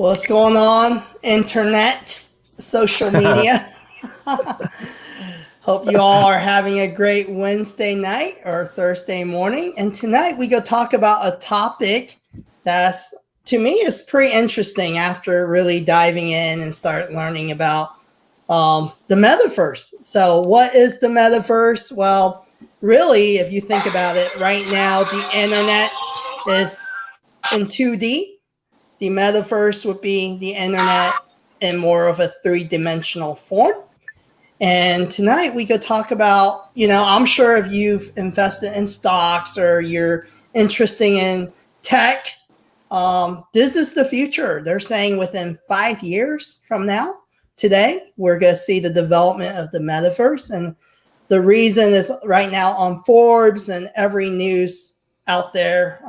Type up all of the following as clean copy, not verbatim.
What's going on, internet, social media? Hope you all are having a great Wednesday night or Thursday morning. And tonight we go talk about a topic that's, to me, is pretty interesting after really diving in and start learning about the Metaverse. So what is the Metaverse? Well, really, if you think about it, right now, the internet is in 2D. The Metaverse would be the internet in more of a three-dimensional form. And tonight we could talk about, I'm sure if you've invested in stocks or you're interested in tech, this is the future. They're saying within 5 years from now, today, we're going to see the development of the Metaverse. And the reason is right now on Forbes and every news out there,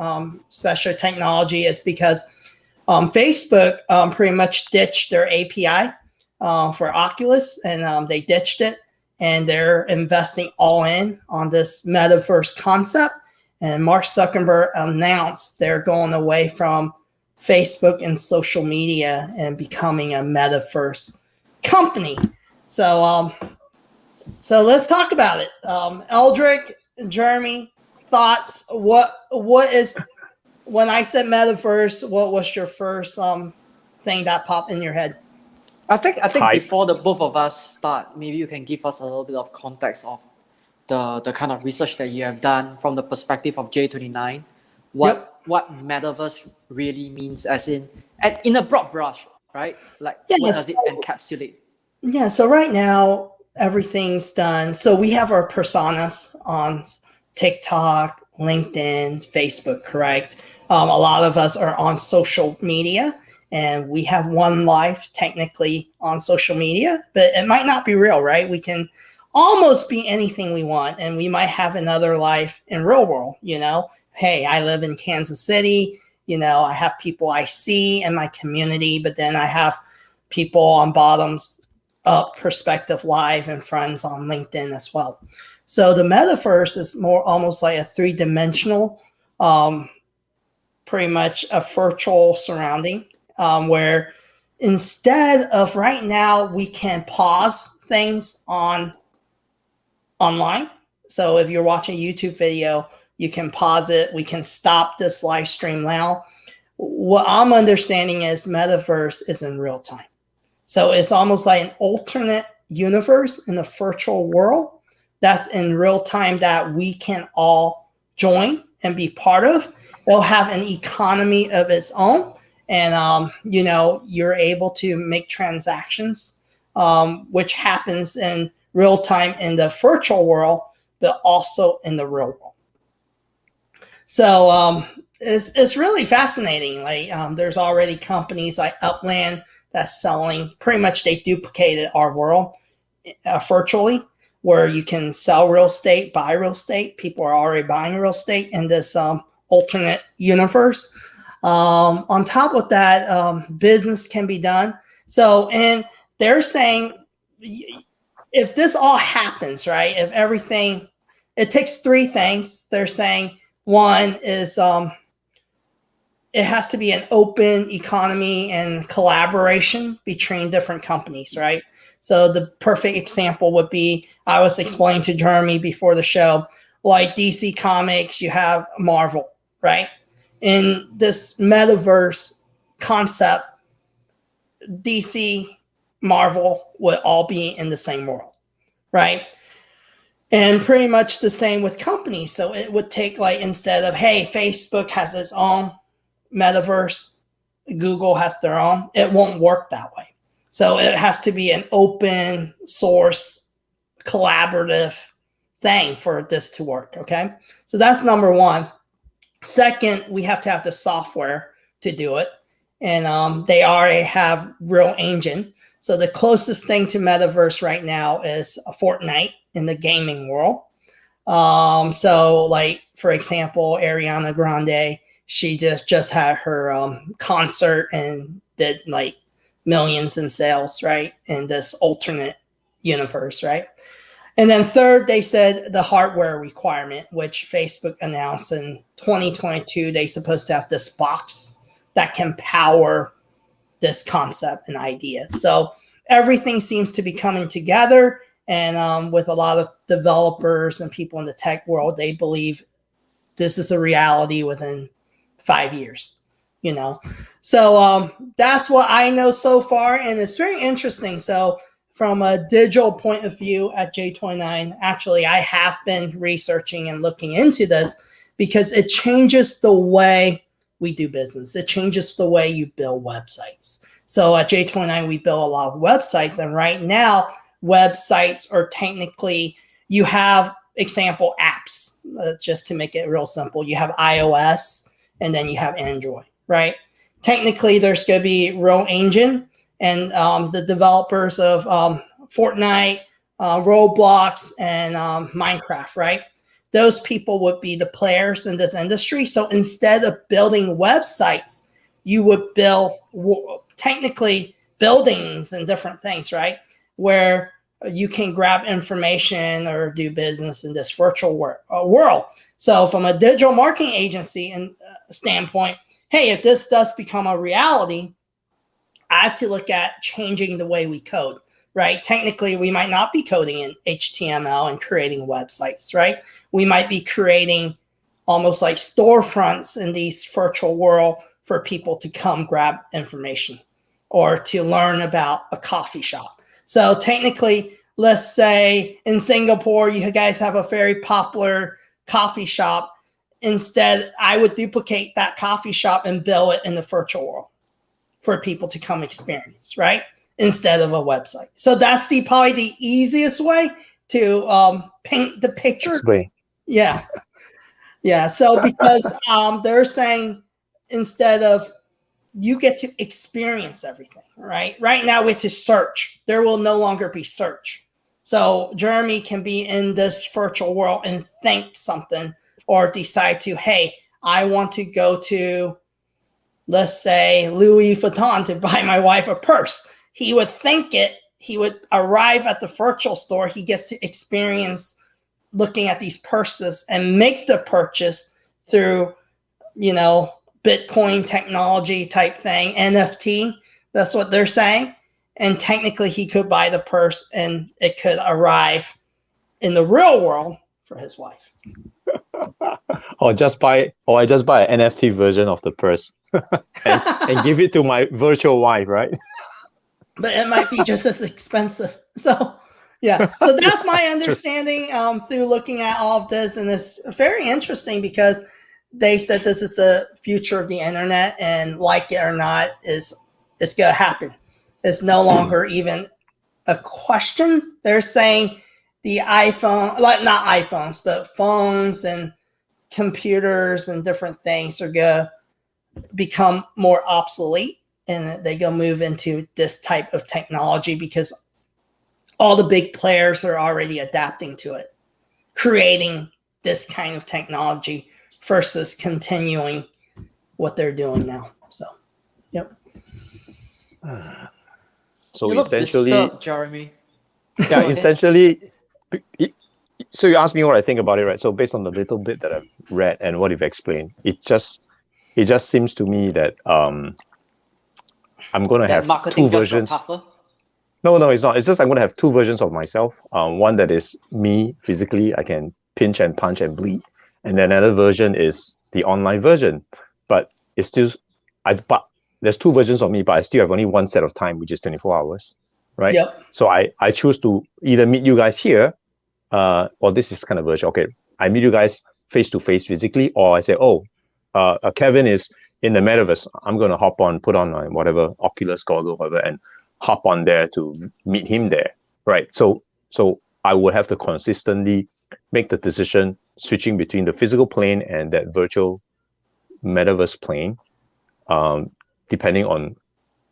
especially technology, is because Facebook pretty much ditched their API for Oculus, and they ditched it, and they're investing all in on this Metaverse concept. And Mark Zuckerberg announced they're going away from Facebook and social media and becoming a Metaverse company. So let's talk about it. Eldrick and Jeremy, thoughts? What is, when I said Metaverse, what was your first thing that popped in your head? I think before the both of us start, maybe you can give us a little bit of context of the kind of research that you have done from the perspective of J29. What Metaverse really means, as in a broad brush, right? Like, what does it encapsulate? Yeah, so right now everything's done. So we have our personas on TikTok, LinkedIn, Facebook, correct? A lot of us are on social media, and we have one life technically on social media, but it might not be real, right? We can almost be anything we want, and we might have another life in real world, Hey, I live in Kansas City, I have people I see in my community, but then I have people on BottomsUp Perspective Live and friends on LinkedIn as well. So the Metaverse is more almost like a three-dimensional, pretty much a virtual surrounding, where instead of right now, we can pause things online. So if you're watching a YouTube video, you can pause it. We can stop this live stream now. What I'm understanding is Metaverse is in real time. So it's almost like an alternate universe in the virtual world that's in real time that we can all join and be part of. It'll have an economy of its own. And, you're able to make transactions, which happens in real time in the virtual world, but also in the real world. So it's really fascinating. Like there's already companies like Upland that's selling, pretty much they duplicated our world virtually, where you can sell real estate, buy real estate. People are already buying real estate in this alternate universe. On top of that, business can be done. So, and they're saying if this all happens, right, if everything, it takes three things. They're saying one is it has to be an open economy and collaboration between different companies, right? So the perfect example would be, I was explaining to Jeremy before the show, like DC Comics, you have Marvel, right? In this Metaverse concept, DC, Marvel would all be in the same world, right? And pretty much the same with companies. So it would take, like, instead of, hey, Facebook has its own Metaverse, Google has their own, it won't work that way. So it has to be an open source, collaborative thing for this to work, okay? So that's number one. Second, we have to have the software to do it. And they already have Real Engine. So the closest thing to Metaverse right now is Fortnite in the gaming world. So like, for example, Ariana Grande, she just had her concert and did like millions in sales, right? In this alternate universe, right? And then third, they said the hardware requirement, which Facebook announced in 2022, they're supposed to have this box that can power this concept and idea. So everything seems to be coming together, and with a lot of developers and people in the tech world, they believe this is a reality within 5 years, you know. So that's what I know so far, and it's very interesting. So from a digital point of view at J29, actually, I have been researching and looking into this because it changes the way we do business. It changes the way you build websites. So at J29, we build a lot of websites, and right now, websites are technically, you have example apps, just to make it real simple. You have iOS, and then you have Android, right? Technically, there's going to be real engine, and the developers of Fortnite, Roblox, and Minecraft, right? Those people would be the players in this industry. So instead of building websites, you would build technically buildings and different things, right? Where you can grab information or do business in this virtual world. So from a digital marketing agency and standpoint, hey, if this does become a reality, I have to look at changing the way we code, right? Technically, we might not be coding in HTML and creating websites, right? We might be creating almost like storefronts in these virtual world for people to come grab information or to learn about a coffee shop. So technically, let's say in Singapore, you guys have a very popular coffee shop. Instead, I would duplicate that coffee shop and build it in the virtual world for people to come experience, right? Instead of a website. So that's probably the easiest way to paint the picture. Yeah. Yeah. So because they're saying instead of, you get to experience everything, right? Right now we have to search. There will no longer be search. So Jeremy can be in this virtual world and think something or decide to, hey, I want to go to, let's say, Louis Vuitton to buy my wife a purse. He would think it. He would arrive at the virtual store. He gets to experience looking at these purses and make the purchase through, you know, Bitcoin technology type thing, NFT. That's what they're saying. And technically he could buy the purse and it could arrive in the real world for his wife. I just buy an NFT version of the purse and give it to my virtual wife, right? But it might be just as expensive. So yeah, so that's my understanding through looking at all of this. And it's very interesting because they said this is the future of the internet, and like it or not, it's going to happen. It's no longer even a question. They're saying the iPhone, like not iPhones, but phones and computers and different things are going to become more obsolete, and they're going to move into this type of technology because all the big players are already adapting to it, creating this kind of technology versus continuing what they're doing now. So, yep. So you essentially, disturbed, Jeremy. Yeah, essentially. So you asked me what I think about it, right? So based on the little bit that I've read and what you've explained, it just seems to me that I'm going to have two versions. No, it's not. It's just I'm going to have two versions of myself. One that is me physically, I can pinch and punch and bleed. And then another version is the online version. But it's still, but there's two versions of me, but I still have only one set of time, which is 24 hours, right? Yep. So I choose to either meet you guys here, or this is kind of virtual. Okay, I meet you guys face-to-face physically, or I say, Kevin is in the Metaverse. I'm going to hop on, put on my whatever, Oculus goggle, whatever, and hop on there to meet him there, right? So I would have to consistently make the decision switching between the physical plane and that virtual Metaverse plane, depending on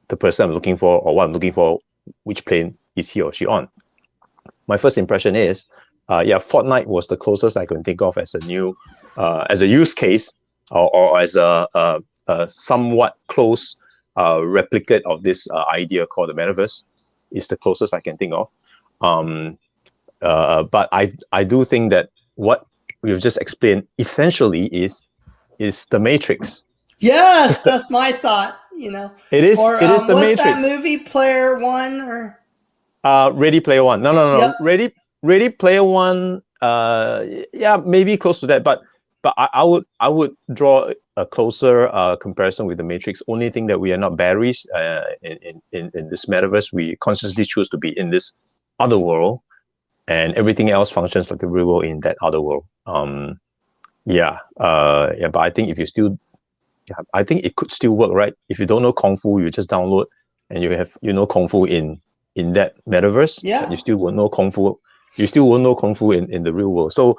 the person I'm looking for or what I'm looking for, which plane is he or she on. My first impression is, Fortnite was the closest I can think of as a new, as a use case or as a somewhat close replicate of this idea called the Metaverse. Is the closest I can think of. But I do think that what we've just explained essentially is the Matrix. Yes, that's my thought. you know. It is. Or It is the what's Matrix. that movie, Player One? Or Ready Player One. No. Yep. Ready Player One. Yeah, maybe close to that. But I would draw a closer comparison with the Matrix. Only thing that we are not batteries in this metaverse. We consciously choose to be in this other world, and everything else functions like the real world in that other world. But I think if you still, I think it could still work, right? If you don't know Kung Fu, you just download and you know Kung Fu in that metaverse. Yeah. But you still won't know Kung Fu. You still won't know Kung Fu in the real world. So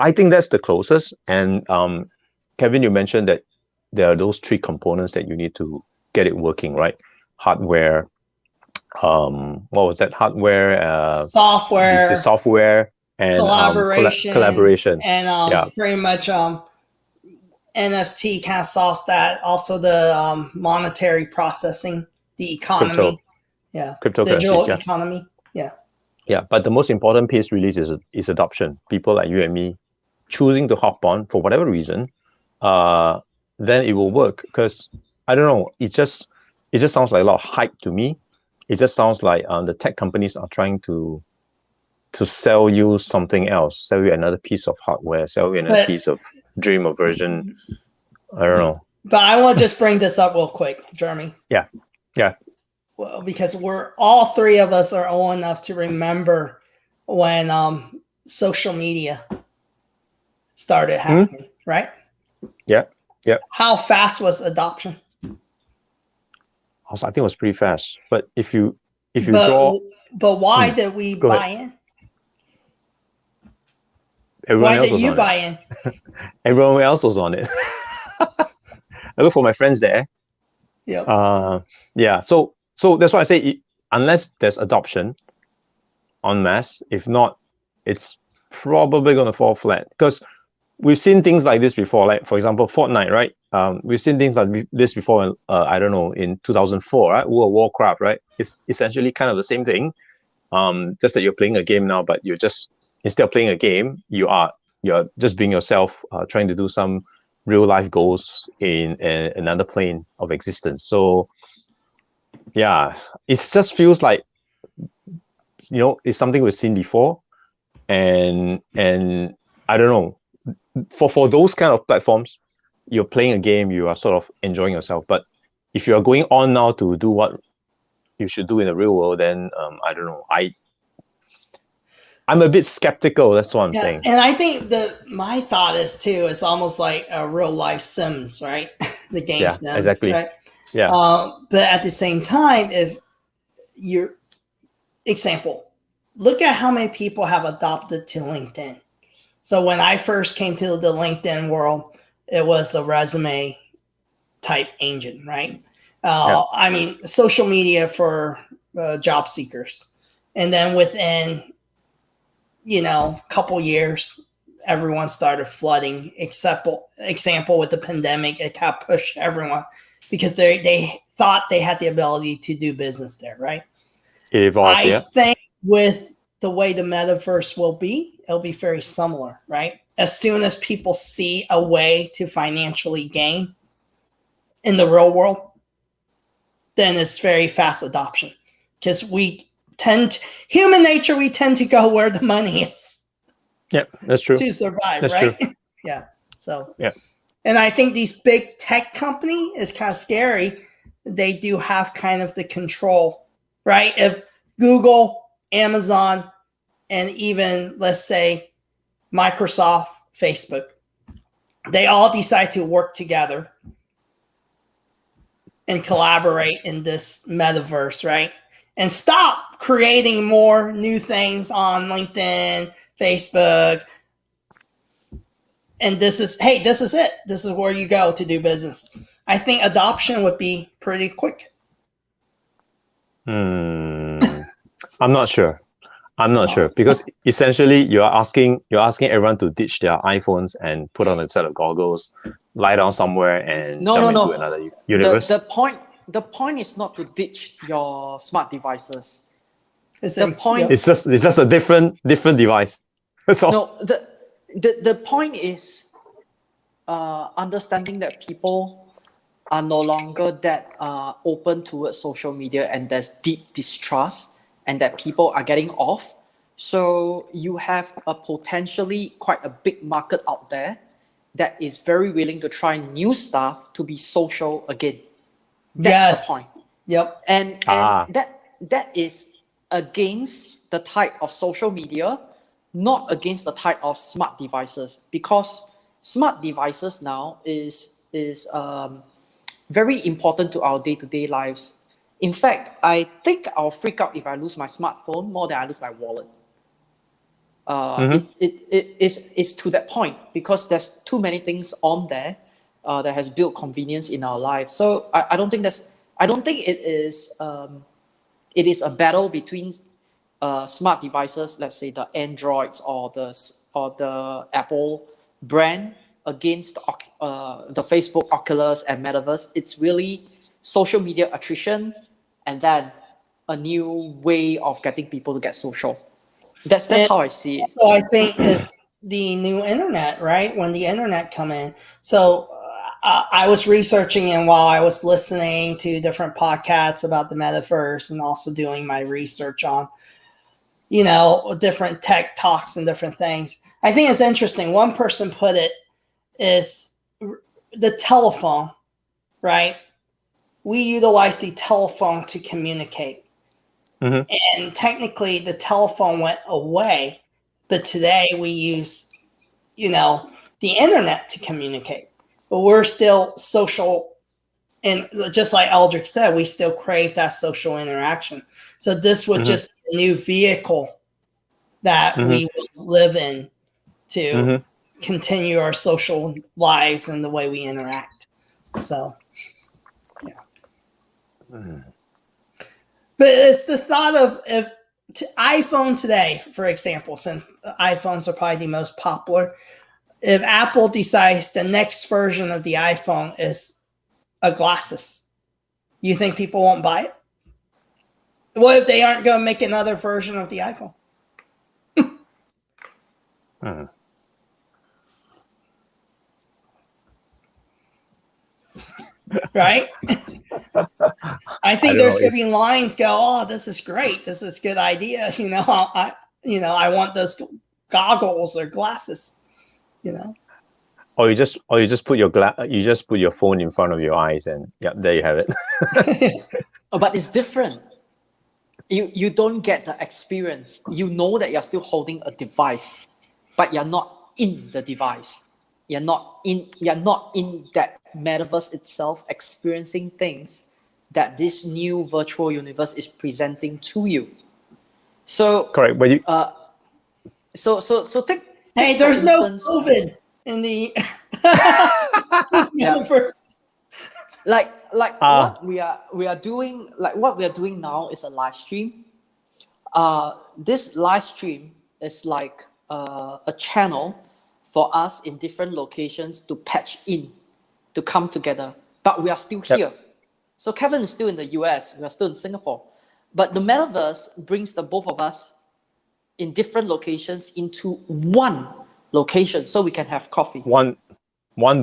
I think that's the closest. And Kevin, you mentioned that there are those three components that you need to get it working, right? Hardware. What was that? Hardware. Software. The software and collaboration. And pretty much NFT kind of solves that. Also the monetary processing, the economy. Digital economy. Yeah, but the most important piece really is adoption. People like you and me choosing to hop on for whatever reason, then it will work. Because I don't know, it just sounds like a lot of hype to me. It just sounds like the tech companies are trying to sell you something else, sell you another piece of hardware, sell you another piece of dream or version. I don't know. But I want to just bring this up real quick, Jeremy. Yeah. Well, because all three of us are old enough to remember when social media started happening, right? Yeah. How fast was adoption? I think it was pretty fast. But if you but why did we buy in? Everyone why else did was you on buy it. in? Everyone else was on it. I look for my friends there. Yeah. So that's why I say unless there's adoption en masse, if not, it's probably going to fall flat. Because we've seen things like this before. Like for example, Fortnite, right? We've seen things like this before. I don't know, in 2004, right? World of Warcraft, right? It's essentially kind of the same thing. Just that you're playing a game now, but you're just instead of playing a game, you're just being yourself, trying to do some real life goals in another plane of existence. So yeah, it just feels like, it's something we've seen before, and I don't know, for those kind of platforms, you're playing a game, you are sort of enjoying yourself. But if you are going on now to do what you should do in the real world, then I don't know. I'm a bit skeptical. That's what I'm saying. And I think my thought is too, it's almost like a real life Sims, right? The game Sims, exactly. right? Yeah. But at the same time, if example, look at how many people have adopted to LinkedIn. So when I first came to the LinkedIn world, it was a resume type engine, right? I mean, social media for job seekers. And then within, a couple years, everyone started flooding, example with the pandemic, it kind of pushed everyone because they thought they had the ability to do business there, right? I think with the way the metaverse will be, it'll be very similar, right? As soon as people see a way to financially gain in the real world, then it's very fast adoption. Because human nature, we tend to go where the money is. Yeah, that's true. To survive, that's right? True. Yeah. So yeah. And I think these big tech company is kind of scary. They do have kind of the control, right? If Google, Amazon, and even let's say Microsoft, Facebook, they all decide to work together and collaborate in this metaverse, right? And stop creating more new things on LinkedIn, Facebook. And this is it. This is where you go to do business. I think adoption would be pretty quick. I'm not sure. Because essentially you're asking everyone to ditch their iPhones and put on a set of goggles, lie down somewhere and jump into another universe. The point is not to ditch your smart devices. It's just a different device. That's all. No, the point is understanding that people are no longer that open towards social media, and there's deep distrust, and that people are getting off. So you have a potentially quite a big market out there that is very willing to try new stuff to be social again. That's the point. Yep. And that is against the type of social media, not against the type of smart devices, because smart devices now is very important to our day-to-day lives. In fact, I think I'll freak out if I lose my smartphone more than I lose my wallet. It's to that point, because there's too many things on there that has built convenience in our lives. So I don't think it is a battle between smart devices, let's say the Androids or the Apple brand, against the Facebook, Oculus, and Metaverse. It's really social media attrition, and then a new way of getting people to get social. That's how I see it. So I think it's the new internet, right? When the internet come in. So I was researching, and while I was listening to different podcasts about the metaverse and also doing my research on, different tech talks and different things, I think it's interesting. One person put it is the telephone, right? We utilize the telephone to communicate. And technically the telephone went away, but today we use, the internet to communicate. But we're still social, and just like Eldrick said, we still crave that social interaction. So this would just be a new vehicle that we will live in to continue our social lives and the way we interact. So, yeah. But it's the thought of if iPhone today, for example, since iPhones are probably the most popular, if Apple decides the next version of the iPhone is a glasses, you think people won't buy it? What if they aren't going to make another version of the iPhone? Right? I think there's going to be lines go, oh, this is great. This is a good idea. I want those goggles or glasses, Or you just put your phone in front of your eyes, and there you have it. But it's different. You don't get the experience. You know that you're still holding a device, but you're not in the device. You're not in that metaverse itself, experiencing things that this new virtual universe is presenting to you. So correct, but you so take hey, there's no COVID in the metaverse. What we are doing, what we are doing now is a live stream. This live stream is like a channel for us in different locations to patch in, to come together. But we are still here. So Kevin is still in the US, we are still in Singapore. But the metaverse brings the both of us in different locations into one location, so we can have coffee. One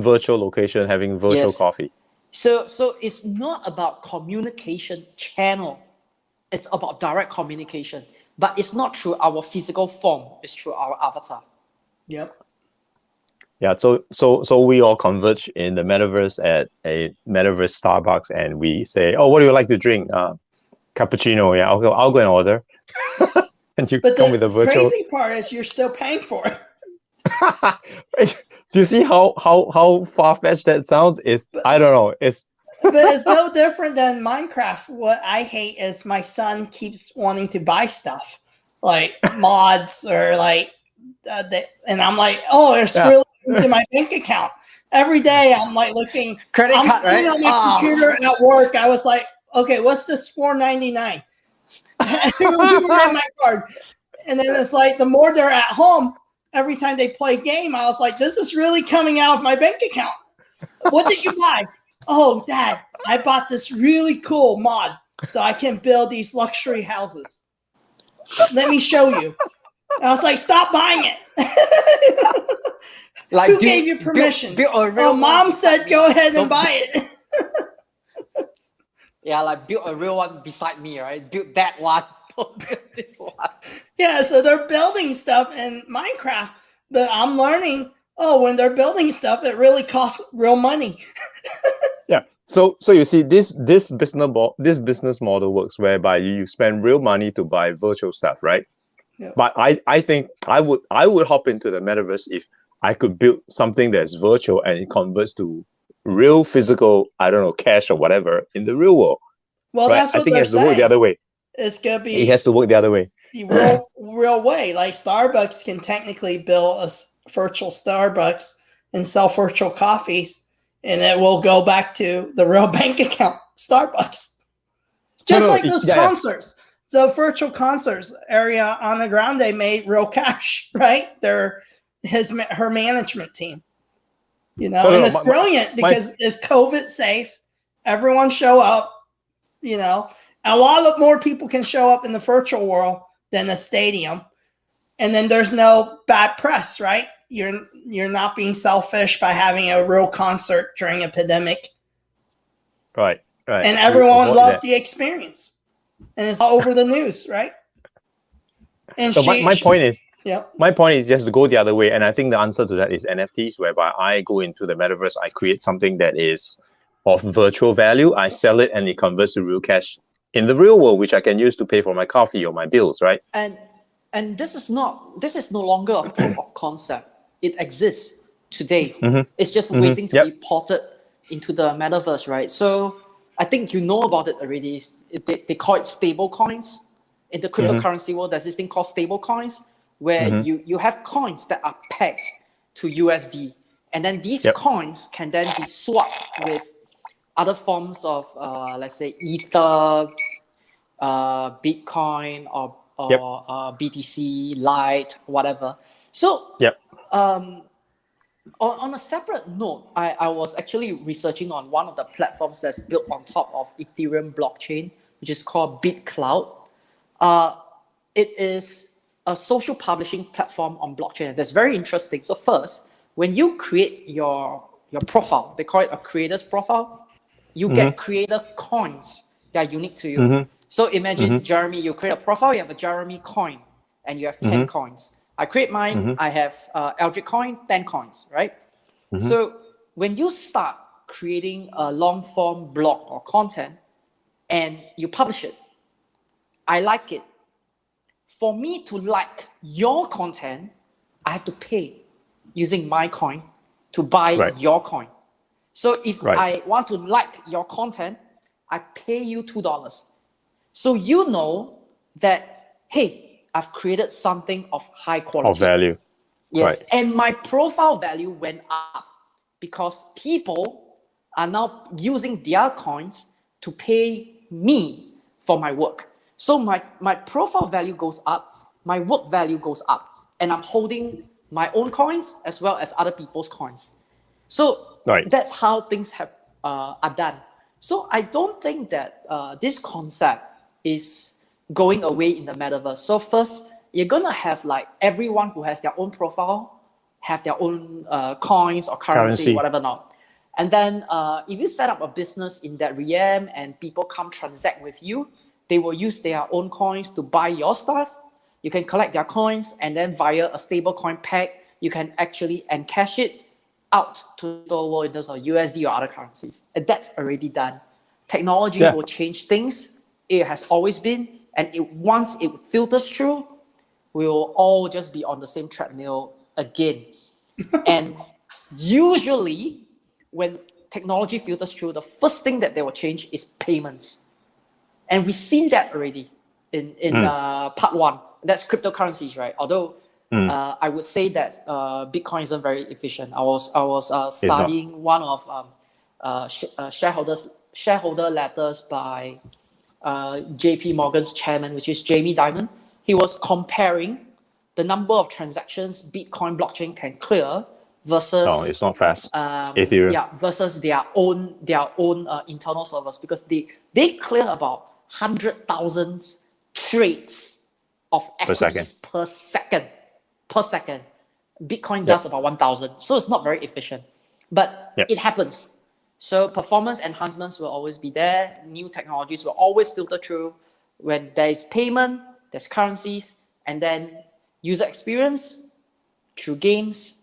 virtual location having virtual coffee. So it's not about communication channel. It's about direct communication. But it's not through our physical form, it's through our avatar. Yep. Yeah, so we all converge in the metaverse at a metaverse Starbucks, and we say, "Oh, what do you like to drink? Cappuccino." Yeah, I'll go and order. And you come with a virtual. The crazy part is you're still paying for it. Do you see how far-fetched that sounds? I don't know. But it's no different than Minecraft. What I hate is my son keeps wanting to buy stuff like mods or like, and I'm like, oh, it's really into my bank account. Every day I'm like looking. Credit card, right? On my computer at work. I was like, okay, what's this $4.99? Who ran my card? And then it's like the more they're at home, every time they play game, I was like, this is really coming out of my bank account. What did you buy? Oh, Dad, I bought this really cool mod so I can build these luxury houses. Let me show you. And I was like, stop buying it. Who gave you permission? Mom said go ahead and buy it. Yeah, like build a real one beside me, right? Build that one. Don't build this one. Yeah, so they're building stuff in Minecraft, but I'm learning, when they're building stuff, it really costs real money. Yeah. So you see, this business model works whereby you spend real money to buy virtual stuff, right? Yeah. But I think I would hop into the metaverse if I could build something that's virtual and it converts to real physical, I don't know, cash or whatever in the real world. Well, right? that's I what think it they're has to work the saying. other way. It's gonna It be has to work the other way. the real way. Like Starbucks can technically build a virtual Starbucks and sell virtual coffees, and it will go back to the real bank account, Starbucks. Just like those concerts. The virtual concerts, Ariana Grande made real cash, right? They're her management team. And it's brilliant because it's COVID safe. Everyone show up, a lot of more people can show up in the virtual world than the stadium. And then there's no bad press, right? You're not being selfish by having a real concert during a pandemic. Right. And everyone loved the experience. And it's all over the news, right? And so my point is, yep. My point is just to go the other way. And I think the answer to that is NFTs, whereby I go into the metaverse, I create something that is of virtual value, I sell it, and it converts to real cash in the real world, which I can use to pay for my coffee or my bills, right? And this is no longer a proof of concept. It exists today. It's just waiting to be ported into the metaverse, right? So I think you know about it already. They call it stable coins. In the cryptocurrency world, there's this thing called stable coins, where you have coins that are pegged to USD. And then these coins can then be swapped with other forms of, let's say, Ether, Bitcoin, or BTC, Lite, whatever. So on a separate note, I was actually researching on one of the platforms that's built on top of Ethereum blockchain, which is called BitCloud. It is a social publishing platform on blockchain. That's very interesting. So first, when you create your profile, they call it a creator's profile, you get creator coins that are unique to you. So imagine, Jeremy, you create a profile, you have a Jeremy coin, and you have 10 coins. I create mine, I have Eldrick coin, 10 coins, right? So when you start creating a long form blog or content and you publish it, I like it. For me to like your content, I have to pay using my coin to buy your coin. So if I want to like your content, I pay you $2. So you know that, hey, I've created something of high quality. Of value. Yes. And my profile value went up because people are now using their coins to pay me for my work. So my profile value goes up, my work value goes up, and I'm holding my own coins as well as other people's coins. So that's how things are done. So I don't think that this concept is going away in the metaverse. So first, you're gonna have like everyone who has their own profile have their own coins or currency, whatever not. And then if you set up a business in that realm and people come transact with you, they will use their own coins to buy your stuff. You can collect their coins, and then via a stable coin peg, you can actually encash it out to the world in terms of USD or other currencies. And that's already done. Technology will change things. It has always been. And once it filters through, we will all just be on the same treadmill again. And usually, when technology filters through, the first thing that they will change is payments. And we've seen that already in part one. That's cryptocurrencies, right? Although I would say that Bitcoin isn't very efficient. I was studying one of shareholder letters by JP Morgan's chairman, which is Jamie Dimon. He was comparing the number of transactions Bitcoin blockchain can clear versus it's not fast. Ethereum. Versus their own internal servers, because they clear about 100,000 trades of equities per second. Bitcoin does about 1,000, so it's not very efficient, but it happens. So performance enhancements will always be there. New technologies will always filter through. When there is payment, there's currencies, and then user experience through games.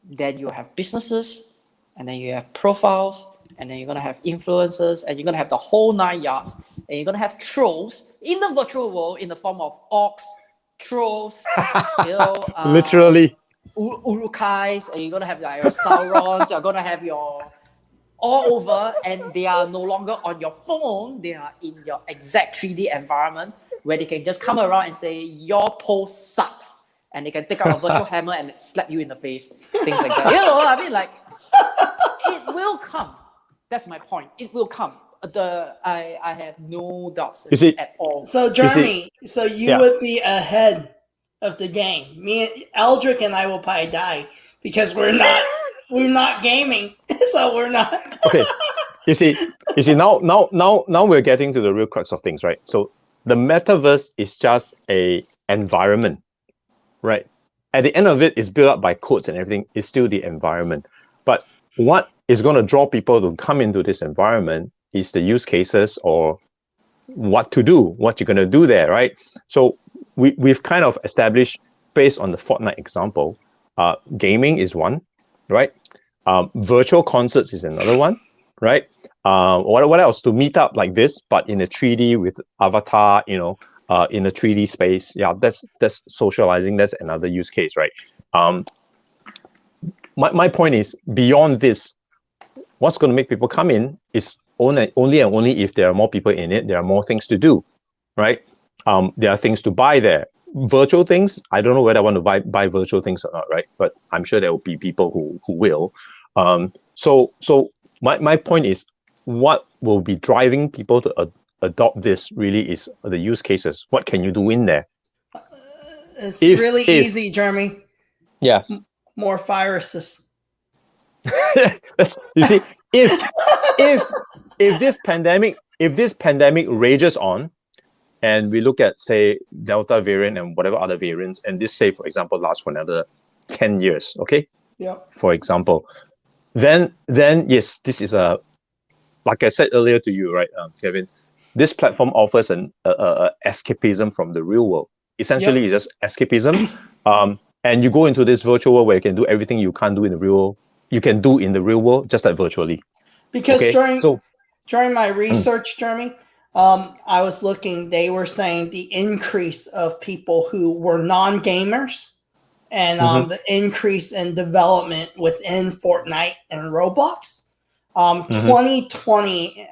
Then you have businesses, and then you have profiles, and then you're gonna have influencers, and you're gonna have the whole 9 yards, and you're gonna have trolls in the virtual world in the form of orcs, trolls, literally urukais, and you're gonna have like your Saurons. You're gonna have your all over, and they are no longer on your phone. They are in your exact 3D environment where they can just come around and say your post sucks, and they can take out a virtual hammer and slap you in the face, things like that. I mean, like, it will come. That's my point. It will come. I have no doubts at all. So Jeremy, you would be ahead of the game. Eldrick and I will probably die because we're not gaming, so we're not. Okay, you see now we're getting to the real crux of things, right? So the metaverse is just a environment, right? At the end of it, it's built up by codes and everything. It's still the environment. But what is going to draw people to come into this environment is the use cases or what to do, what you're going to do there, right? So we've kind of established, based on the Fortnite example, gaming is one, right? Virtual concerts is another one, right? What else? To meet up like this, but in a 3D with avatar, in a 3D space. Yeah, that's socializing. That's another use case, right? My point is, beyond this, what's going to make people come in is only and only if there are more people in it, there are more things to do, right? There are things to buy there. Virtual things, I don't know whether I want to buy virtual things or not, right? But I'm sure there will be people who will. So my point is, what will be driving people to adopt this really is the use cases. What can you do in there? It's really easy, Jeremy. Yeah. More viruses. You see, if this pandemic rages on, and we look at, say, Delta variant and whatever other variants, and this, say, for example, lasts for another 10 years, okay? Yeah. For example, then yes, this is like I said earlier to you, right, Kevin, this platform offers an escapism from the real world. Essentially, it's just escapism. And you go into this virtual world where you can do everything you can't do in the real world. You can do in the real world, just like virtually. Because during my research, Jeremy, I was looking, they were saying the increase of people who were non-gamers and the increase in development within Fortnite and Roblox. 2020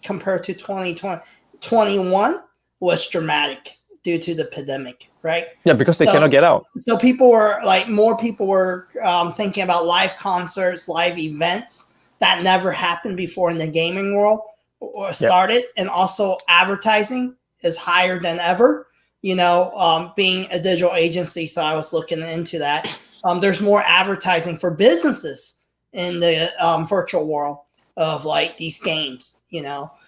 compared to 2021 was dramatic due to the pandemic, right? Yeah, because they cannot get out. So more people were thinking about live concerts, live events that never happened before in the gaming world or started. And also advertising is higher than ever, being a digital agency. So I was looking into that. There's more advertising for businesses in the virtual world of like these games,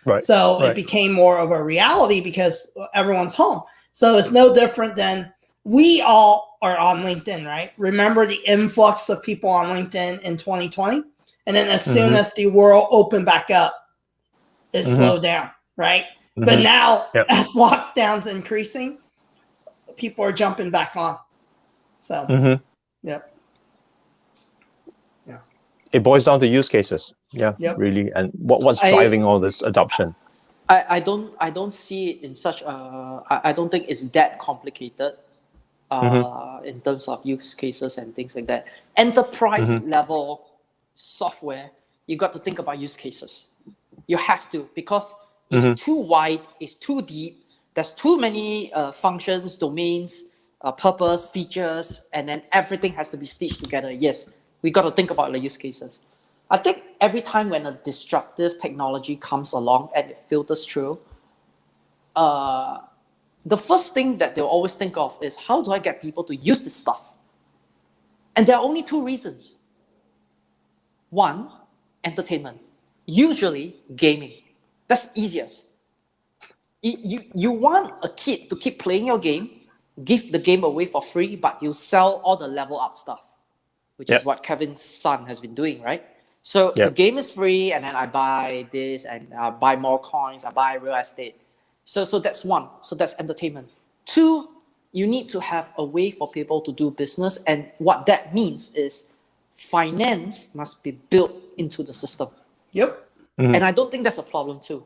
Right. So it became more of a reality because everyone's home. So it's no different than we all are on LinkedIn, right? Remember the influx of people on LinkedIn in 2020? And then as soon as the world opened back up, it slowed down, right? But now, as lockdown's increasing, people are jumping back on. So, it boils down to use cases. Really. And what's driving all this adoption? I don't see it in such a. I don't think it's that complicated in terms of use cases and things like that. Enterprise level software, you got to think about use cases. You have to, because it's too wide, it's too deep. There's too many functions, domains, purpose, features, and then everything has to be stitched together. Yes, we got to think about the use cases. I think every time when a disruptive technology comes along and it filters through, the first thing that they'll always think of is, how do I get people to use this stuff? And there are only two reasons. One, entertainment. Usually gaming. That's easiest. You want a kid to keep playing your game, give the game away for free, but you sell all the level up stuff, which is what Kevin's son has been doing, right? So the game is free, and then I buy this and buy more coins, I buy real estate. So that's one. So that's entertainment. Two, you need to have a way for people to do business. And what that means is finance must be built into the system. Yep. And I don't think that's a problem too.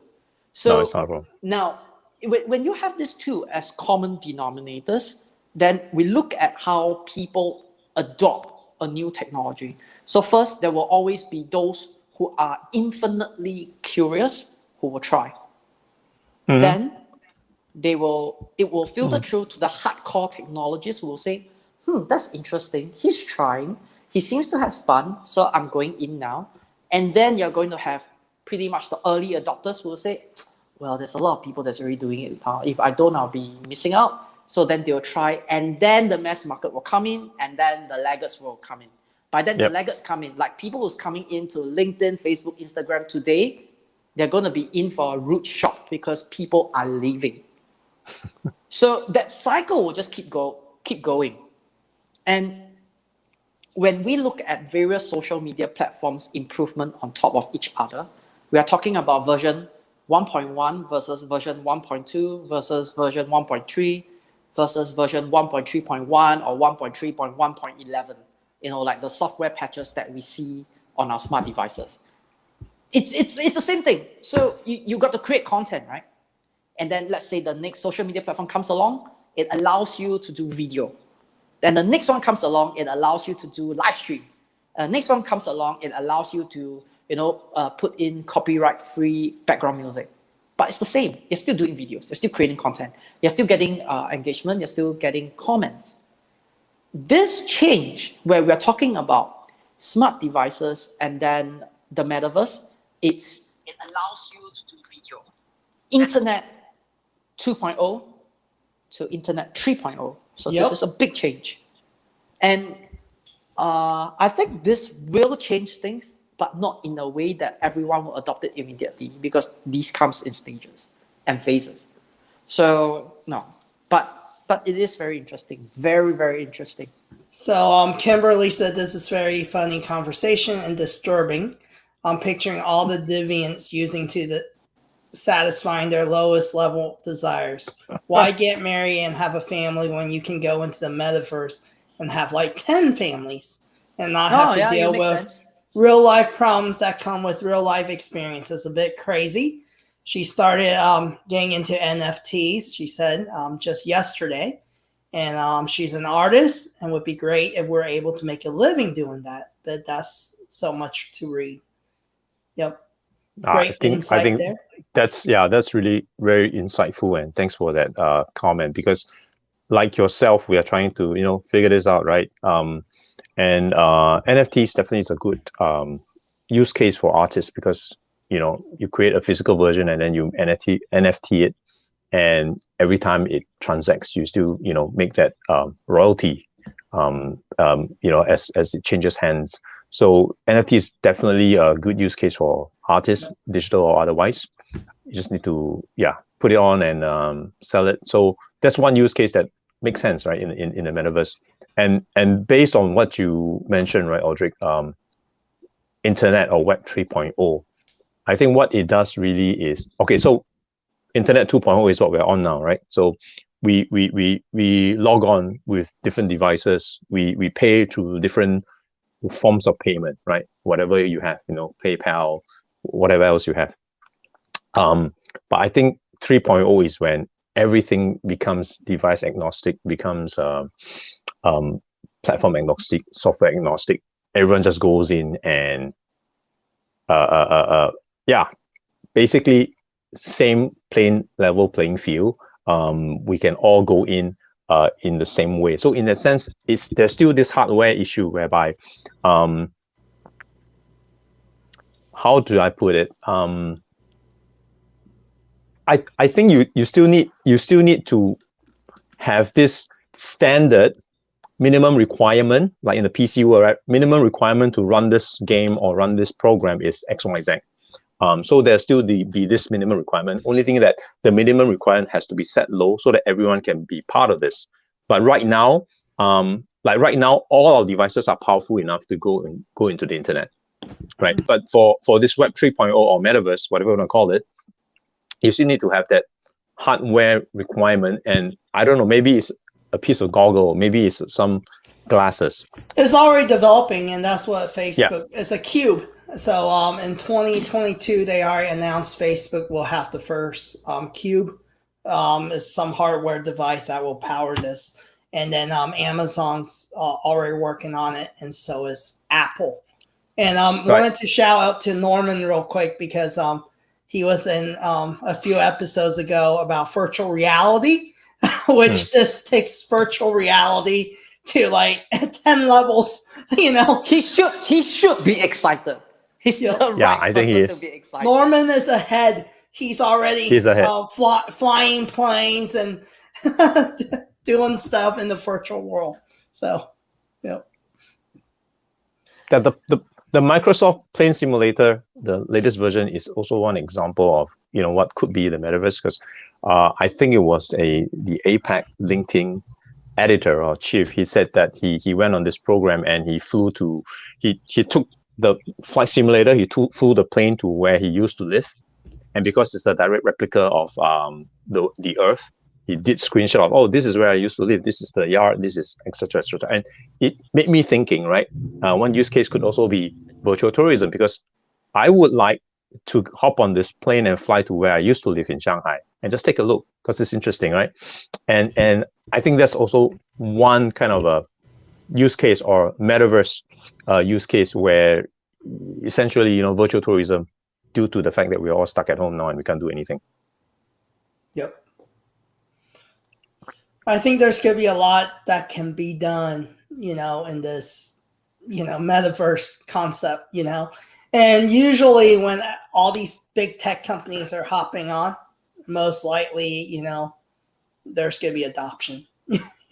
So no, it's not a problem. Now, when you have these two as common denominators, then we look at how people adopt a new technology. So first, there will always be those who are infinitely curious who will try. Then it will filter through to the hardcore technologists who will say, that's interesting. He's trying. He seems to have fun. So I'm going in now. And then you're going to have pretty much the early adopters who will say, well, there's a lot of people that's already doing it. If I don't, I'll be missing out. So then they'll try. And then the mass market will come in. And then the laggards will come in. By then, the laggards come in. Like people who's coming into LinkedIn, Facebook, Instagram today, they're going to be in for a rude shock because people are leaving. So that cycle will just keep going. And when we look at various social media platforms' improvement on top of each other, we are talking about version 1.1 versus version 1.2 versus version 1.3 versus version 1.3.1 or 1.3.1.11. Like the software patches that we see on our smart devices. It's the same thing. So you got to create content, right? And then let's say the next social media platform comes along, it allows you to do video. Then the next one comes along, it allows you to do live stream. Next one comes along, it allows you to put in copyright-free background music. But it's the same. You're still doing videos. You're still creating content. You're still getting engagement. You're still getting comments. This change, where we're talking about smart devices and then the metaverse, it allows you to do video. Internet 2.0 to Internet 3.0. So this is a big change. And I think this will change things, but not in a way that everyone will adopt it immediately, because these comes in stages and phases. So no, but it is very interesting, very, very interesting. So Kimberly said this is very funny conversation and disturbing. I'm picturing all the deviants using satisfying their lowest level desires. Why get married and have a family when you can go into the metaverse and have like 10 families and not have to deal with real life problems that come with real life experiences? A bit crazy. She started getting into NFTs, she said, just yesterday. And she's an artist, and would be great if we're able to make a living doing that. But that's so much to read. Yep. Great insight there. That's really very insightful, and thanks for that comment, because like yourself, we are trying to figure this out, right? And NFTs definitely is a good use case for artists, because you create a physical version and then you NFT it, and every time it transacts, you still make that royalty as it changes hands. So NFT is definitely a good use case for artists, digital or otherwise. You just need to put it on and sell it. So that's one use case that makes sense, right, in the metaverse. And based on what you mentioned, right, Aldrich, Internet or Web 3.0, I think what it does really is, okay, so Internet 2.0 is what we're on now, right? So we log on with different devices. We pay through different forms of payment, right? Whatever you have, PayPal, whatever else you have. But I think 3.0 is when everything becomes device agnostic, becomes platform agnostic, software agnostic. Everyone just goes in and basically same level playing field. We can all go in the same way. So in a sense, there's still this hardware issue whereby, how do I put it? I think you still need to have this standard minimum requirement, like in the PC world, right? Minimum requirement to run this game or run this program is X, Y, Z. So there's still be this minimum requirement. Only thing that the minimum requirement has to be set low so that everyone can be part of this. But right now, all our devices are powerful enough to go into the internet. right? But for this Web 3.0 or Metaverse, whatever you want to call it, you still need to have that hardware requirement. And I don't know, maybe it's a piece of goggle, maybe it's some glasses. It's already developing, and that's what Facebook is, a cube. So in 2022, they already announced Facebook will have the first cube. Is some hardware device that will power this. And then Amazon's already working on it, and so is Apple. And wanted to shout out to Norman real quick because he was in a few episodes ago about virtual reality, which this takes virtual reality to like 10 levels. You know, he should be excited. He's the right I think person he is. to be excited. Norman is ahead. He's already flying planes and doing stuff in the virtual world. So, The Microsoft Plane Simulator, the latest version, is also one example of what could be the metaverse. Because I think it was the APAC LinkedIn editor or chief. He said that he went on this program and he took the flight simulator. He flew the plane to where he used to live, and because it's a direct replica of the Earth, he did screenshot of, this is where I used to live. This is the yard. This is etc. etc. And it made me thinking, right? One use case could also be virtual tourism, because I would like to hop on this plane and fly to where I used to live in Shanghai and just take a look, because it's interesting, right? And I think that's also one kind of a use case or metaverse use case where essentially, virtual tourism, due to the fact that we're all stuck at home now and we can't do anything. Yep. I think there's going to be a lot that can be done, in this, metaverse concept, and usually when all these big tech companies are hopping on, most likely, there's going to be adoption,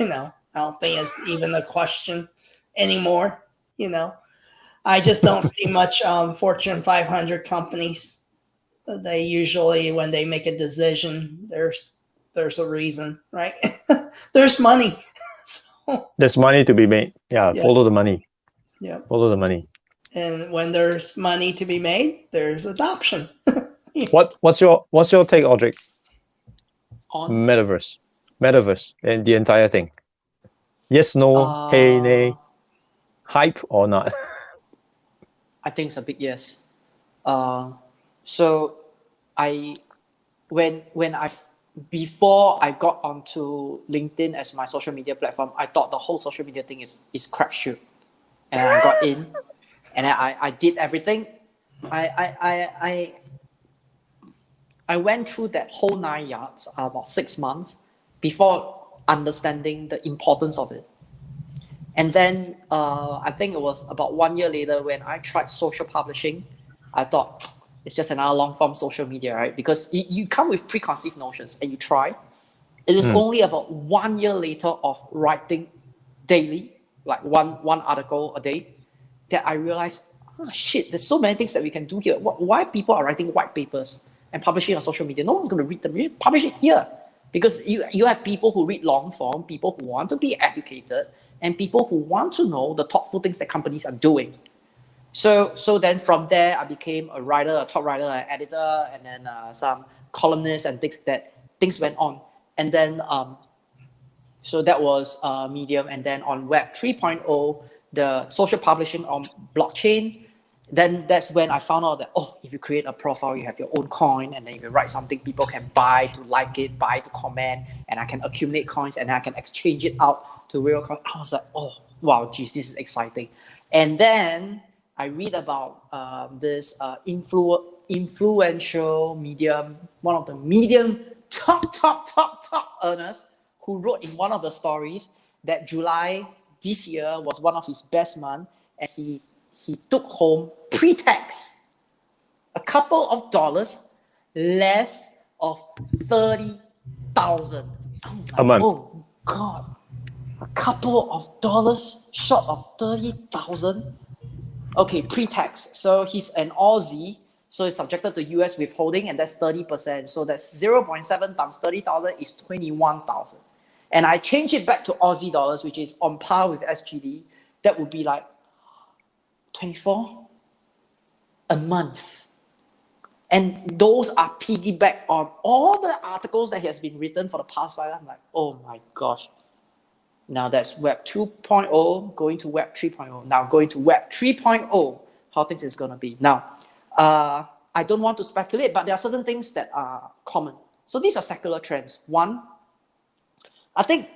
I don't think it's even a question anymore, I just don't see much Fortune 500 companies. They usually, when they make a decision, there's a reason, right? There's money. So, there's money to be made. Follow the money. Yeah. Follow the money. And when there's money to be made, there's adoption. What's your take, Audrey? On Metaverse and the entire thing. Yes, no, hey, nay, hype or not? I think it's a big yes. So before I got onto LinkedIn as my social media platform, I thought the whole social media thing is crapshoot, and I got in, and I did everything. I went through that whole 9 yards about 6 months before understanding the importance of it. And then I think it was about 1 year later when I tried social publishing. I thought it's just another long form social media, right? Because you come with preconceived notions and you try. It is only about 1 year later of writing daily, like one article a day, that I realized, shit, there's so many things that we can do here. Why people are writing white papers and publishing on social media? No one's going to read them. You should publish it here. Because you have people who read long form, people who want to be educated, and people who want to know the thoughtful things that companies are doing. So then from there, I became a writer, a top writer, an editor, and then some columnist and things went on. And then, so that was Medium. And then on Web 3.0, the social publishing on blockchain, then that's when I found out that, if you create a profile, you have your own coin, and then if you write something, people can buy to like it, buy to comment, and I can accumulate coins, and I can exchange it out to real coins. I was like, wow, geez, this is exciting. And then I read about this influential Medium, one of the Medium top earners, who wrote in one of the stories that July this year was one of his best months, and he took home pre-tax a couple of dollars less of 30,000 a month. Oh God, a couple of dollars short of 30,000. Okay, pre-tax. So he's an Aussie, so he's subjected to US withholding, and that's 30%. So that's 0.7 times 30,000 is 21,000. And I change it back to Aussie dollars, which is on par with SGD. That would be like 24. a month. And those are piggyback on all the articles that has been written for the past 5 years. I'm like, oh my gosh. Now that's Web 2.0 going to Web 3.0. Now going to Web 3.0, how things is going to be. Now, I don't want to speculate, but there are certain things that are common. So these are secular trends. One, I think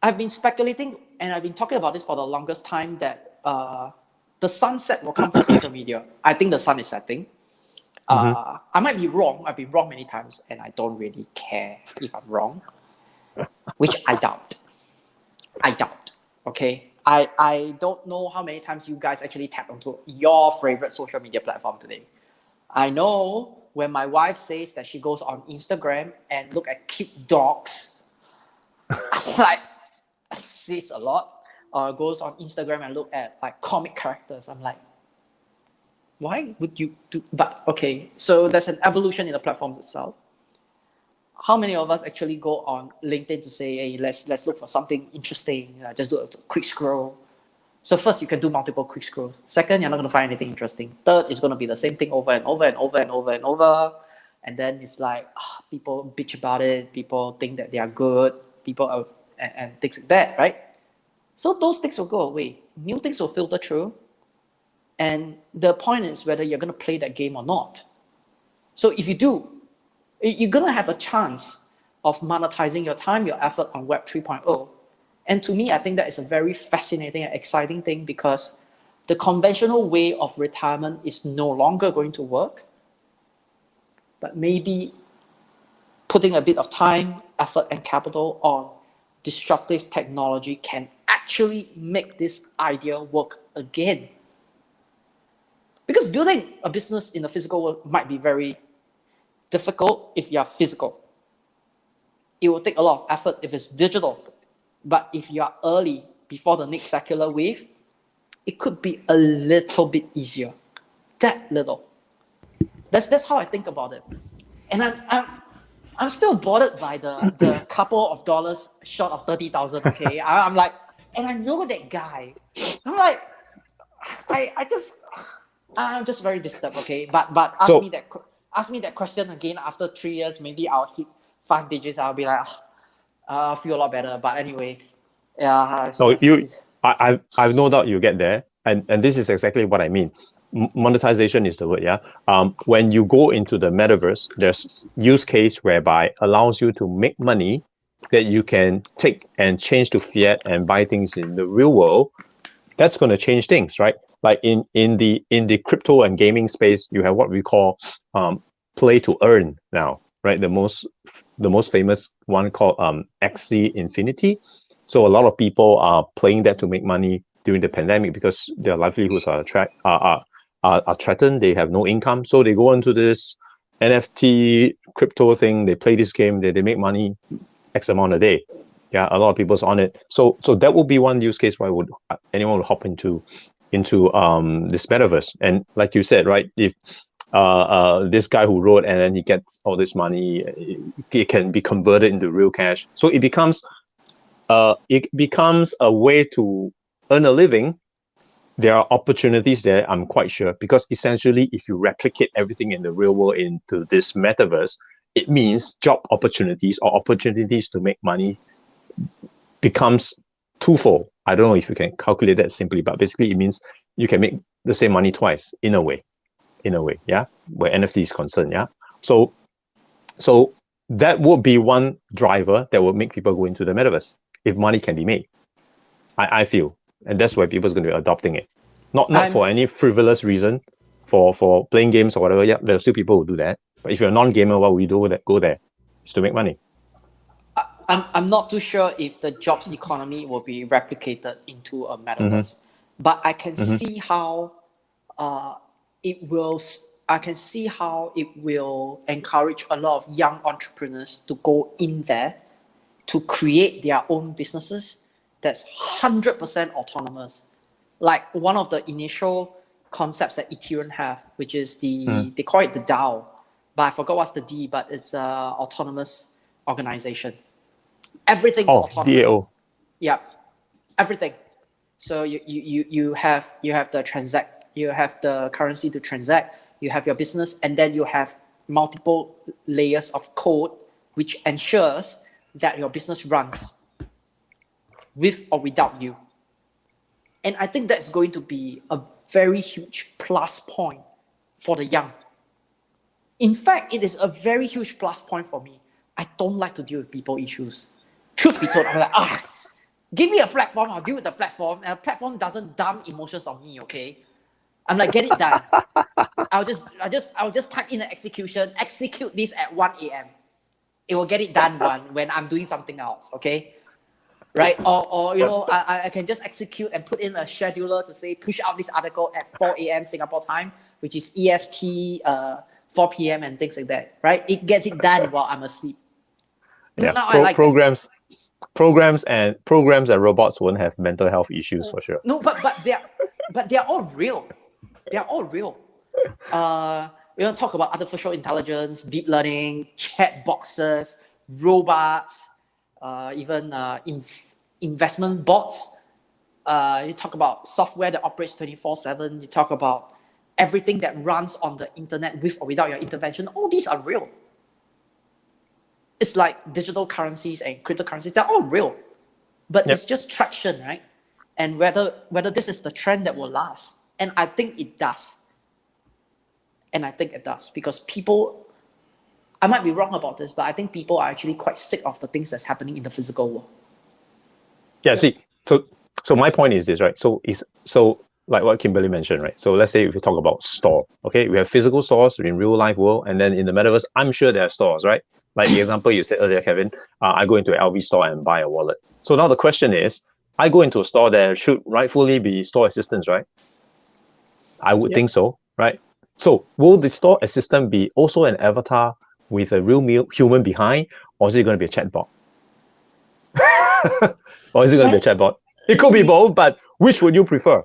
I've been speculating and I've been talking about this for the longest time that the sunset will come for social media. I think the sun is setting. I might be wrong. I've been wrong many times and I don't really care if I'm wrong, which I doubt. Okay? I don't know how many times you guys actually tap onto your favorite social media platform today. I know when my wife says that she goes on Instagram and look at cute dogs, I'm like, sees a lot. Or goes on Instagram and look at like comic characters. I'm like, why would you do? But okay, so there's an evolution in the platforms itself. How many of us actually go on LinkedIn to say, hey, let's look for something interesting, just do a quick scroll. So first, you can do multiple quick scrolls. Second, you're not going to find anything interesting. Third, it's going to be the same thing over and over and over and over and over. And then it's like, people bitch about it. People think that they are good. People are, and things like that, right? So those things will go away. New things will filter through. And the point is whether you're going to play that game or not. So if you do, you're going to have a chance of monetizing your time, your effort on Web 3.0. And to me, I think that is a very fascinating and exciting thing because the conventional way of retirement is no longer going to work. But maybe putting a bit of time, effort, and capital on disruptive technology can actually make this idea work again. Because building a business in the physical world might be very difficult if you are physical. It will take a lot of effort if it's digital. But if you are early, before the next secular wave, it could be a little bit easier. That little. That's how I think about it. And I'm still bothered by the couple of dollars short of 30,000. Okay, I'm like, and I know that guy. I'm like, I'm just very disturbed. Okay, but ask me that question again after 3 years. Maybe I'll hit 5 digits. I'll be like, I'll feel a lot better. But anyway, yeah. So I've no doubt you get there, and this is exactly what I mean. Monetization is the word, yeah. When you go into the metaverse, there's use case whereby allows you to make money that you can take and change to fiat and buy things in the real world. That's going to change things, right? Like in the crypto and gaming space, you have what we call play to earn now, right? The most famous one called XC Infinity. So a lot of people are playing that to make money during the pandemic because their livelihoods are threatened. They have no income, so they go into this NFT crypto thing. They play this game. They make money X amount a day. Yeah, a lot of people's on it. So that would be one use case why would anyone would hop into this metaverse. And like you said, right, if this guy who wrote and then he gets all this money, it can be converted into real cash. So it becomes a way to earn a living. There are opportunities there, I'm quite sure, because essentially if you replicate everything in the real world into this metaverse, it means job opportunities or opportunities to make money becomes twofold. I don't know if you can calculate that simply, but basically it means you can make the same money twice in a way, yeah, where NFT is concerned, yeah. So that would be one driver that would make people go into the metaverse if money can be made. I feel, and that's why people's going to be adopting it, not for any frivolous reason, for playing games or whatever. Yeah, there are still people who do that. But if you're a non-gamer, what we do that go there is to make money. I'm not too sure if the jobs economy will be replicated into a metaverse, but I can see how it will. I can see how it will encourage a lot of young entrepreneurs to go in there to create their own businesses that's 100% autonomous. Like one of the initial concepts that Ethereum have, which is they call it the DAO, but I forgot what's the D, but it's autonomous organization. Everything's autonomous. DAO. Yeah, everything. So you have the currency to transact. you have your business, and then you have multiple layers of code, which ensures that your business runs with or without you. And I think that's going to be a very huge plus point for the young. In fact, it is a very huge plus point for me. I don't like to deal with people issues. Truth be told, I'm like, give me a platform, I'll deal with the platform, and a platform doesn't dump emotions on me, okay? I'm like, get it done. I'll just type in an execute this at 1 a.m. It will get it done when I'm doing something else, okay? Right? Or you know, I can just execute and put in a scheduler to say push out this article at 4 a.m. Singapore time, which is EST 4 p.m. and things like that, right? It gets it done while I'm asleep. Yeah, Like programs and robots won't have mental health issues for sure. No, but they're all real. They're all real. We don't talk about artificial intelligence, deep learning, chat boxes, robots, even investment bots. You talk about software that operates 24/7. You talk about everything that runs on the internet with or without your intervention. All these are real. It's like digital currencies and cryptocurrencies. They're all real. But it's just traction, right? And whether this is the trend that will last. And I think it does. Because people, I might be wrong about this, but I think people are actually quite sick of the things that's happening in the physical world. Yeah, see, so my point is this, right? So like what Kimberly mentioned, right? So let's say if we talk about store, okay, we have physical stores in real life world, and then in the metaverse, I'm sure there are stores, right? Like the example you said earlier, Kevin, I go into an LV store and buy a wallet. So now the question is, I go into a store, there should rightfully be store assistants, right? I would think so, right? So will the store assistant be also an avatar with a real human behind, or is it going to be a chatbot? Or is it going to be a chatbot? It could be both, but which would you prefer?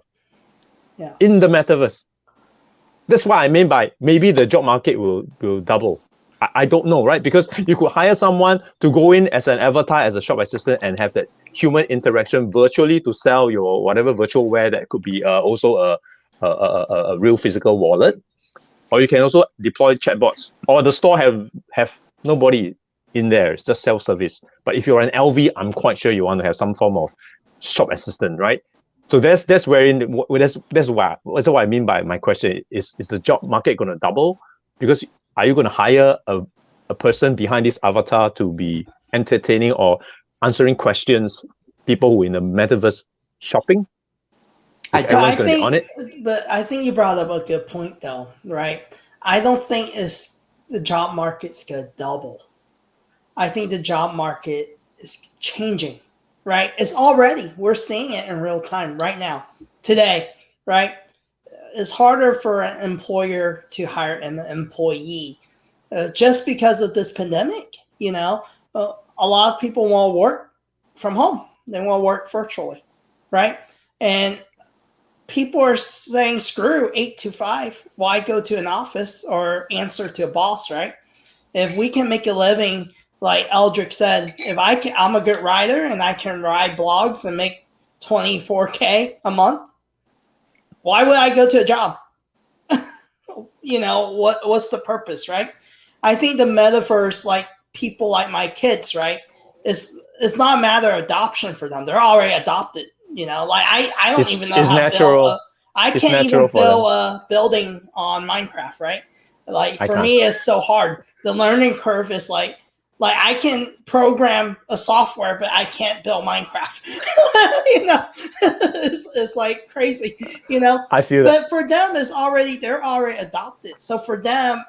Yeah. In the metaverse. That's what I mean by maybe the job market will double. I don't know, right? Because you could hire someone to go in as an avatar, as a shop assistant, and have that human interaction virtually to sell your whatever virtual wear that could be also a real physical wallet. Or you can also deploy chatbots. Or the store have nobody in there. It's just self-service. But if you're an LV, I'm quite sure you want to have some form of shop assistant, right? So that's what I mean by my question is the job market going to double? Because are you going to hire a person behind this avatar to be entertaining or answering questions, people who in the metaverse shopping? I think you brought up a good point though, right? I don't think the job market's going to double. I think the job market is changing, right? We're seeing it in real time right now, today, right? It's harder for an employer to hire an employee just because of this pandemic. You know, a lot of people want to work from home. They want to work virtually, right? And people are saying, screw 8 to 5. Why go to an office or answer to a boss, right? If we can make a living, like Eldrick said, I'm a good writer and I can write blogs and make $24K a month. Why would I go to a job? You know, what's the purpose, right? I think the metaverse, like people like my kids, right, it's not a matter of adoption for them. They're already adopted. You know, like I don't even know how to build. I can't even build a building on Minecraft, right? Like for me, it's so hard. The learning curve is like I can program a software, but I can't build Minecraft. You know, it's like crazy. You know, I feel that. But for them, they're already adopted. So for them,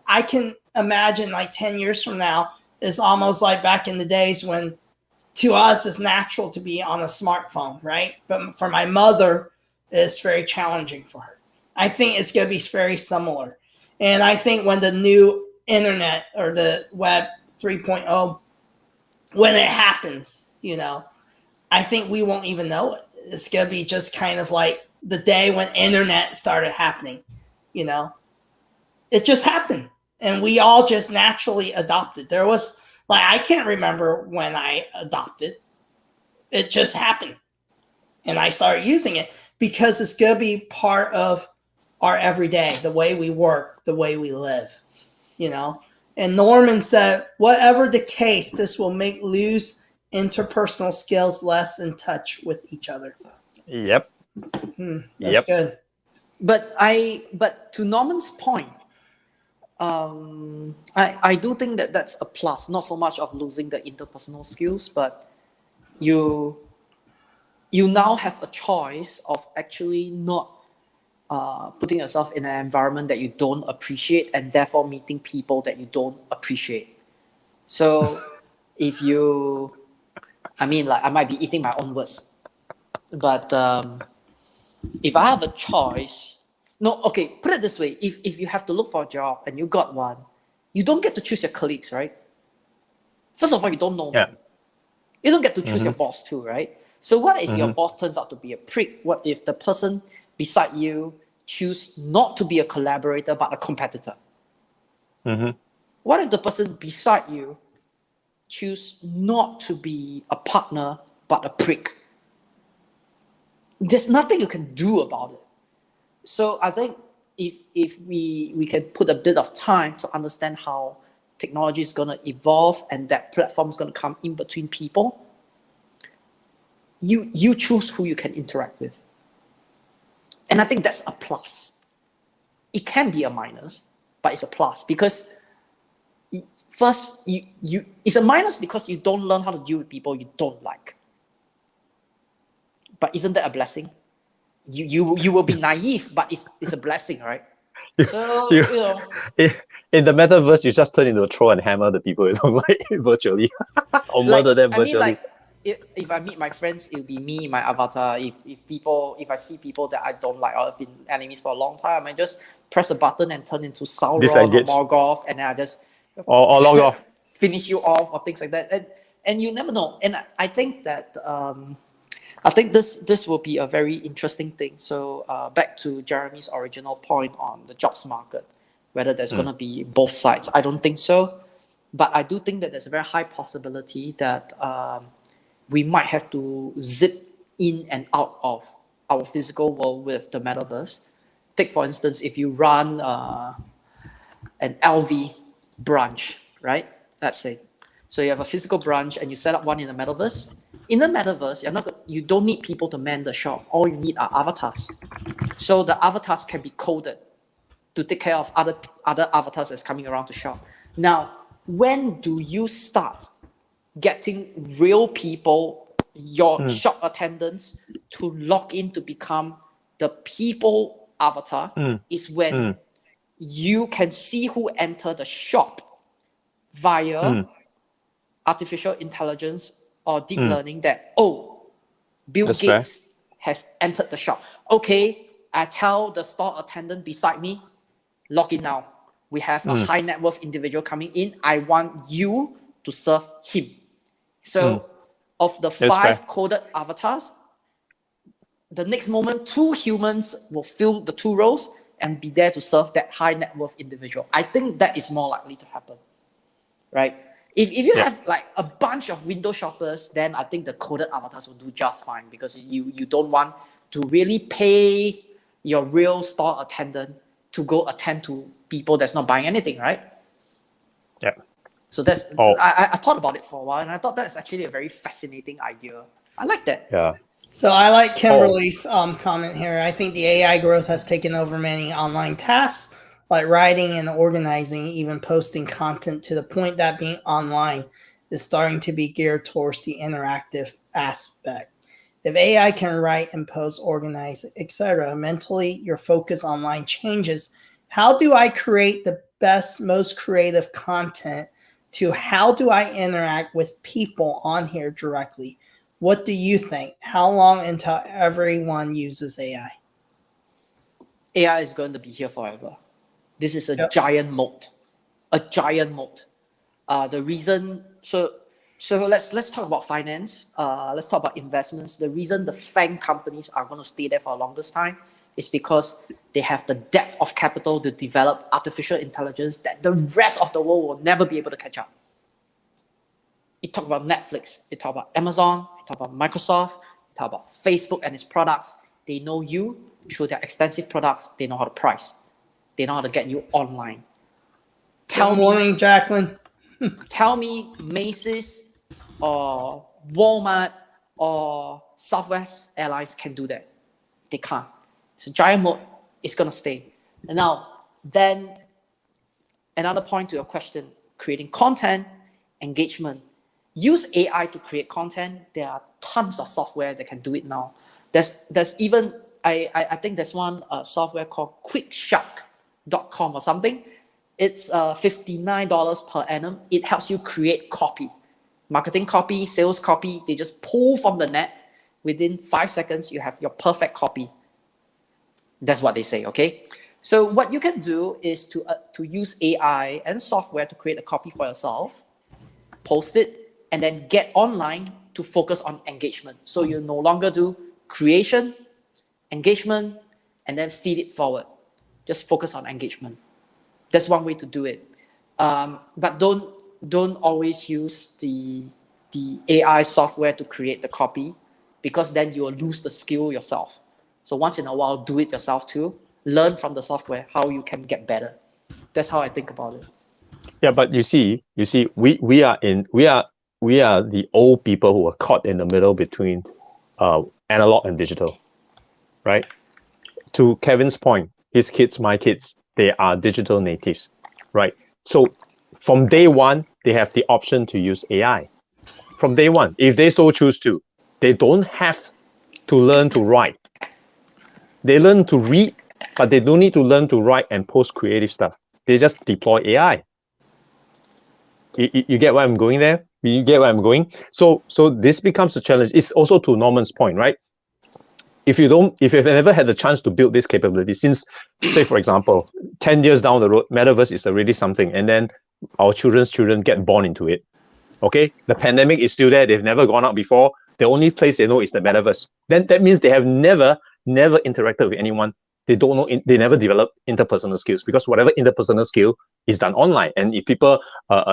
I can imagine like 10 years from now, it's almost like back in the days when, to us, it's natural to be on a smartphone, right? But for my mother, it's very challenging for her. I think it's going to be very similar. And I think when the new internet or the web 3.0, when it happens, you know, I think we won't even know it. It's going to be just kind of like the day when internet started happening, you know. It just happened. And we all just naturally adopted. There was, like, I can't remember when I adopted. It just happened. And I started using it because it's going to be part of our everyday, the way we work, the way we live, you know. And Norman said, whatever the case, this will make loose interpersonal skills less in touch with each other. Yep. That's good. But to Norman's point, I do think that that's a plus, not so much of losing the interpersonal skills, but you now have a choice of actually not putting yourself in an environment that you don't appreciate and therefore meeting people that you don't appreciate. So if you, I mean, like I might be eating my own words, but if I have a choice, no, okay, put it this way, if you have to look for a job and you got one, you don't get to choose your colleagues, right? First of all, you don't know them. You don't get to choose your boss too, right? So what if your boss turns out to be a prick? What if the person beside you choose not to be a collaborator but a competitor? What if the person beside you choose not to be a partner but a prick? There's nothing you can do about it. So I think if we can put a bit of time to understand how technology is going to evolve and that platform is going to come in between people, you choose who you can interact with. And I think that's a plus. It can be a minus, but it's a plus because first, it's a minus because you don't learn how to deal with people you don't like. But isn't that a blessing? You will be naive, but it's a blessing, right? So in the metaverse, you just turn into a troll and hammer the people you don't like virtually, or murder them virtually. I mean, like if I meet my friends, it'll be me, my avatar. If I see people that I don't like or have been enemies for a long time, I just press a button and turn into Sauron or Morgoth, and then I just or log off, finish you off, or things like that. And you never know. And I think that. I think this will be a very interesting thing. So back to Jeremy's original point on the jobs market, whether there's going to be both sides. I don't think so. But I do think that there's a very high possibility that we might have to zip in and out of our physical world with the metaverse. Take, for instance, if you run an LV branch, right? Let's say. So you have a physical branch and you set up one in the metaverse. In the metaverse, you don't need people to man the shop. All you need are avatars. So the avatars can be coded to take care of other avatars that's coming around to shop. Now, when do you start getting real people, your shop attendants, to log in to become the people avatar? Is when you can see who enter the shop via artificial intelligence or deep learning that, Bill Gates has entered the shop. Okay, I tell the store attendant beside me, log in now. We have a high net worth individual coming in. I want you to serve him. So of the 5 coded avatars, the next moment, 2 humans will fill the 2 roles and be there to serve that high net worth individual. I think that is more likely to happen, right? If you have like a bunch of window shoppers, then I think the coded avatars will do just fine because you don't want to really pay your real store attendant to go attend to people that's not buying anything, right? Yeah. So that's I thought about it for a while and I thought that's actually a very fascinating idea. I like that. Yeah. So I like Kimberly's comment here. I think the AI growth has taken over many online tasks, like writing and organizing, even posting content, to the point that being online is starting to be geared towards the interactive aspect. If AI can write and post, organize, etc., mentally your focus online changes. How do I create the best, most creative content to how do I interact with people on here directly? What do you think? How long until everyone uses AI? AI is going to be here forever. This is a giant moat. A giant moat. The reason, so let's talk about finance. Let's talk about investments. The reason the FANG companies are going to stay there for the longest time is because they have the depth of capital to develop artificial intelligence that the rest of the world will never be able to catch up. You talk about Netflix, you talk about Amazon, you talk about Microsoft, you talk about Facebook and its products. They know you, through their extensive products, they know how to price. They know how to get you online. Good morning, Jacqueline. Tell me Macy's or Walmart or Southwest Airlines can do that. They can't. It's a giant moat. It's going to stay. And now, then another point to your question, creating content, engagement. Use AI to create content. There are tons of software that can do it now. There's even, I think there's one software called quickshark.com or something. It's $59 per annum. It helps you create copy, marketing copy, sales copy. They just pull from the net. Within 5 seconds, you have your perfect copy. That's what they say, okay? So what you can do is to use AI and software to create a copy for yourself, post it, and then get online to focus on engagement. So you no longer do creation, engagement, and then feed it forward. Just focus on engagement. That's one way to do it. But don't always use the AI software to create the copy, because then you will lose the skill yourself. So once in a while, do it yourself too. Learn from the software how you can get better. That's how I think about it. Yeah, but you see, we are the old people who are caught in the middle between analog and digital, right? To Kevin's point, his kids, my kids, they are digital natives, right? So from day one, they have the option to use AI. From day one, if they so choose to, they don't have to learn to write. They learn to read, but they don't need to learn to write and post creative stuff. They just deploy AI. You get where I'm going there? You get where I'm going? So this becomes a challenge. It's also to Norman's point, right? If you've never had the chance to build this capability, since, say, for example, 10 years down the road, Metaverse is already something, and then our children's children get born into it. Okay? The pandemic is still there. They've never gone out before. The only place they know is the Metaverse. Then that means they have never interacted with anyone. They don't know, they never develop interpersonal skills, because whatever interpersonal skill is done online. And if people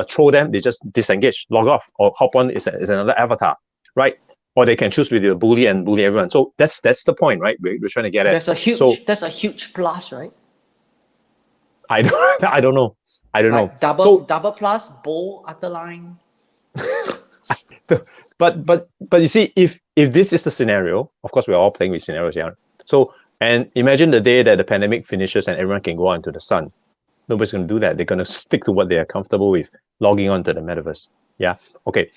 throw them, they just disengage, log off, or hop on is another avatar, right? Or they can choose with the bully and bully everyone. So that's the point, right? We're trying to get at. That's a huge plus, right? I don't know. Double plus, bold, underline. But you see, if this is the scenario, of course we're all playing with scenarios here. So, and imagine the day that the pandemic finishes and everyone can go out into the sun. Nobody's going to do that. They're going to stick to what they are comfortable with, logging on to the Metaverse. Yeah. Okay.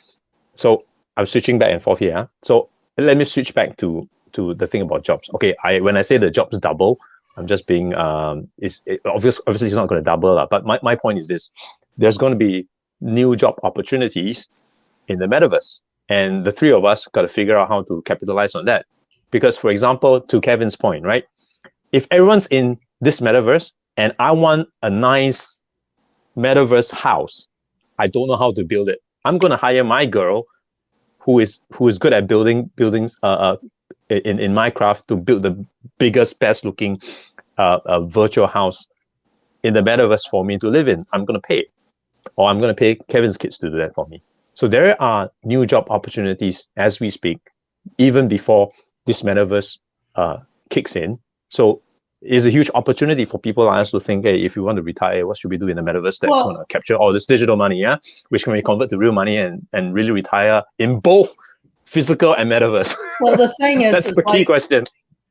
So I'm switching back and forth here. Huh? So let me switch back to the thing about jobs. Okay. When I say the jobs double, I'm just being obviously it's not going to double, but my point is this: there's going to be new job opportunities in the Metaverse, and the three of us got to figure out how to capitalize on that. Because, for example, to Kevin's point, right? If everyone's in this Metaverse and I want a nice Metaverse house, I don't know how to build it. I'm going to hire my girl who is good at building buildings in Minecraft to build the biggest, best looking virtual house in the Metaverse for me to live in. I'm going to pay it. Or I'm going to pay Kevin's kids to do that for me. So there are new job opportunities as we speak, even before this Metaverse kicks in. So it's a huge opportunity for people like us to think, hey, if you want to retire, what should we do in the Metaverse that's going to capture all this digital money, yeah, which can be converted to real money and really retire in both physical and Metaverse? Well, the thing is, that's the key question.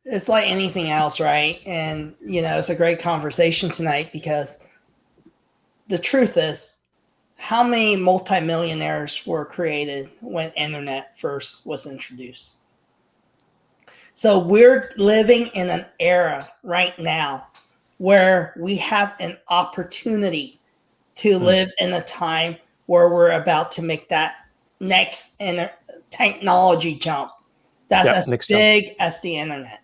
It's like anything else, right? And, it's a great conversation tonight, because the truth is, how many multimillionaires were created when internet first was introduced? So we're living in an era right now where we have an opportunity to live in a time where we're about to make that next technology jump. That's as big as the internet.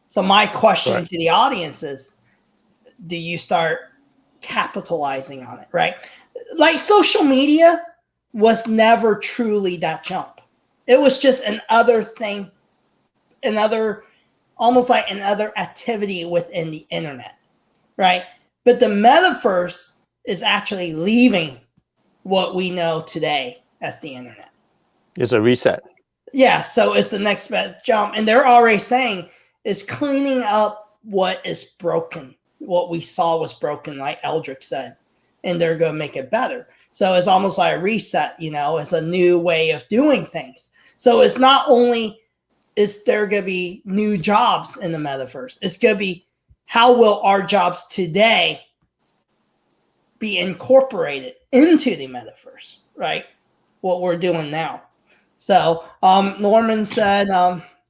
So my question to the audience is, do you start capitalizing on it, right? Like, social media was never truly that jump. It was just another thing, almost like another activity within the internet, right? But the Metaverse is actually leaving what we know today as the internet. It's a reset. Yeah, so it's the next jump. And they're already saying It's cleaning up what is broken, what we saw was broken, like Eldrick said, and they're going to make it better. So it's almost like a reset, you know, it's a new way of doing things. So it's not only is there going to be new jobs in the metaverse, it's going to be how will our jobs today be incorporated into the metaverse, right? What we're doing now. So Norman said,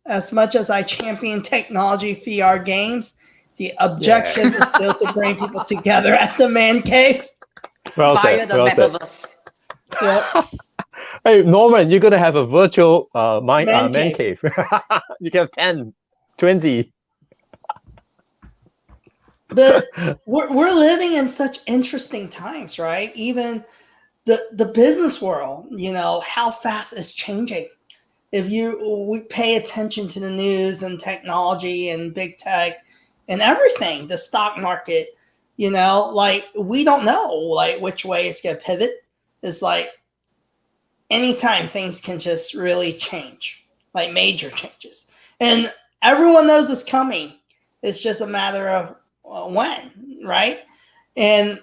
as much as I champion technology VR games, the objective is still to bring people together at the man cave. Well Fire said. the Well said. metaverse. Yep. Hey, Norman, you're going to have a virtual man cave. cave. You can have 10, 20. But we're living in such interesting times, right? Even the business world, you know, how fast it's changing. If we pay attention to the news and technology and big tech and everything, the stock market, you know, like we don't know like which way it's going to pivot. It's like anytime things can just really change, like major changes. And everyone knows it's coming. It's just a matter of when, right? And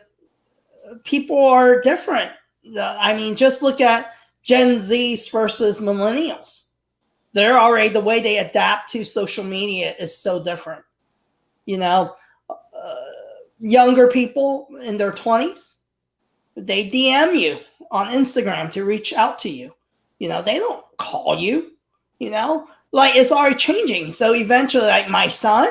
people are different. I mean, just look at Gen Zs versus millennials. They're already, the way they adapt to social media is so different. You know, younger people in their 20s, they DM you on Instagram to reach out to you. You know, they don't call you, you know, like it's already changing. So eventually, like my son,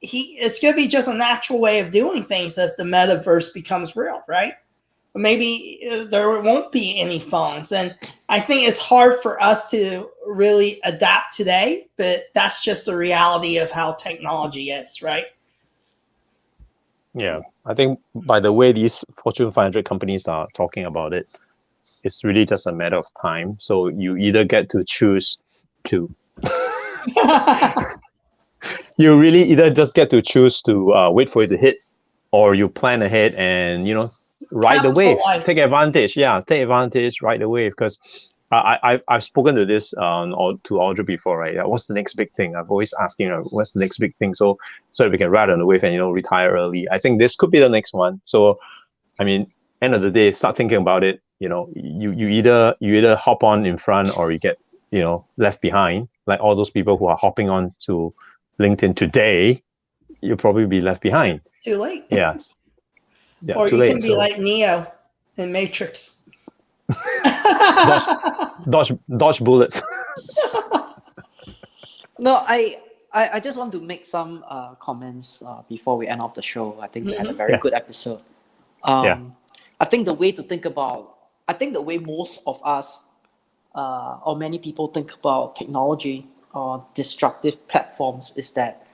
it's going to be just a natural way of doing things if the metaverse becomes real, right? Maybe there won't be any phones. And I think it's hard for us to really adapt today, but that's just the reality of how technology is, right? Yeah, I think by the way these Fortune 500 companies are talking about it, it's really just a matter of time. So you either get to choose to you really either just get to choose to wait for it to hit, or you plan ahead and, you know, ride the wave, take advantage. Yeah, take advantage, ride the wave. Because I've spoken to this to Audrey before, right? What's the next big thing? I've always asked, you know, what's the next big thing? So that we can ride on the wave and, you know, retire early. I think this could be the next one. So, I mean, end of the day, start thinking about it. You know, you either hop on in front or you get, you know, left behind. Like all those people who are hopping on to LinkedIn today, you'll probably be left behind. Too late. Yes. Yeah, or too you late, can be like Neo in Matrix. dodge bullets. No, I just want to make some comments before we end off the show. I think we had a very good episode. I think the way to think about, I think the way most of us or many people think about technology or disruptive platforms is that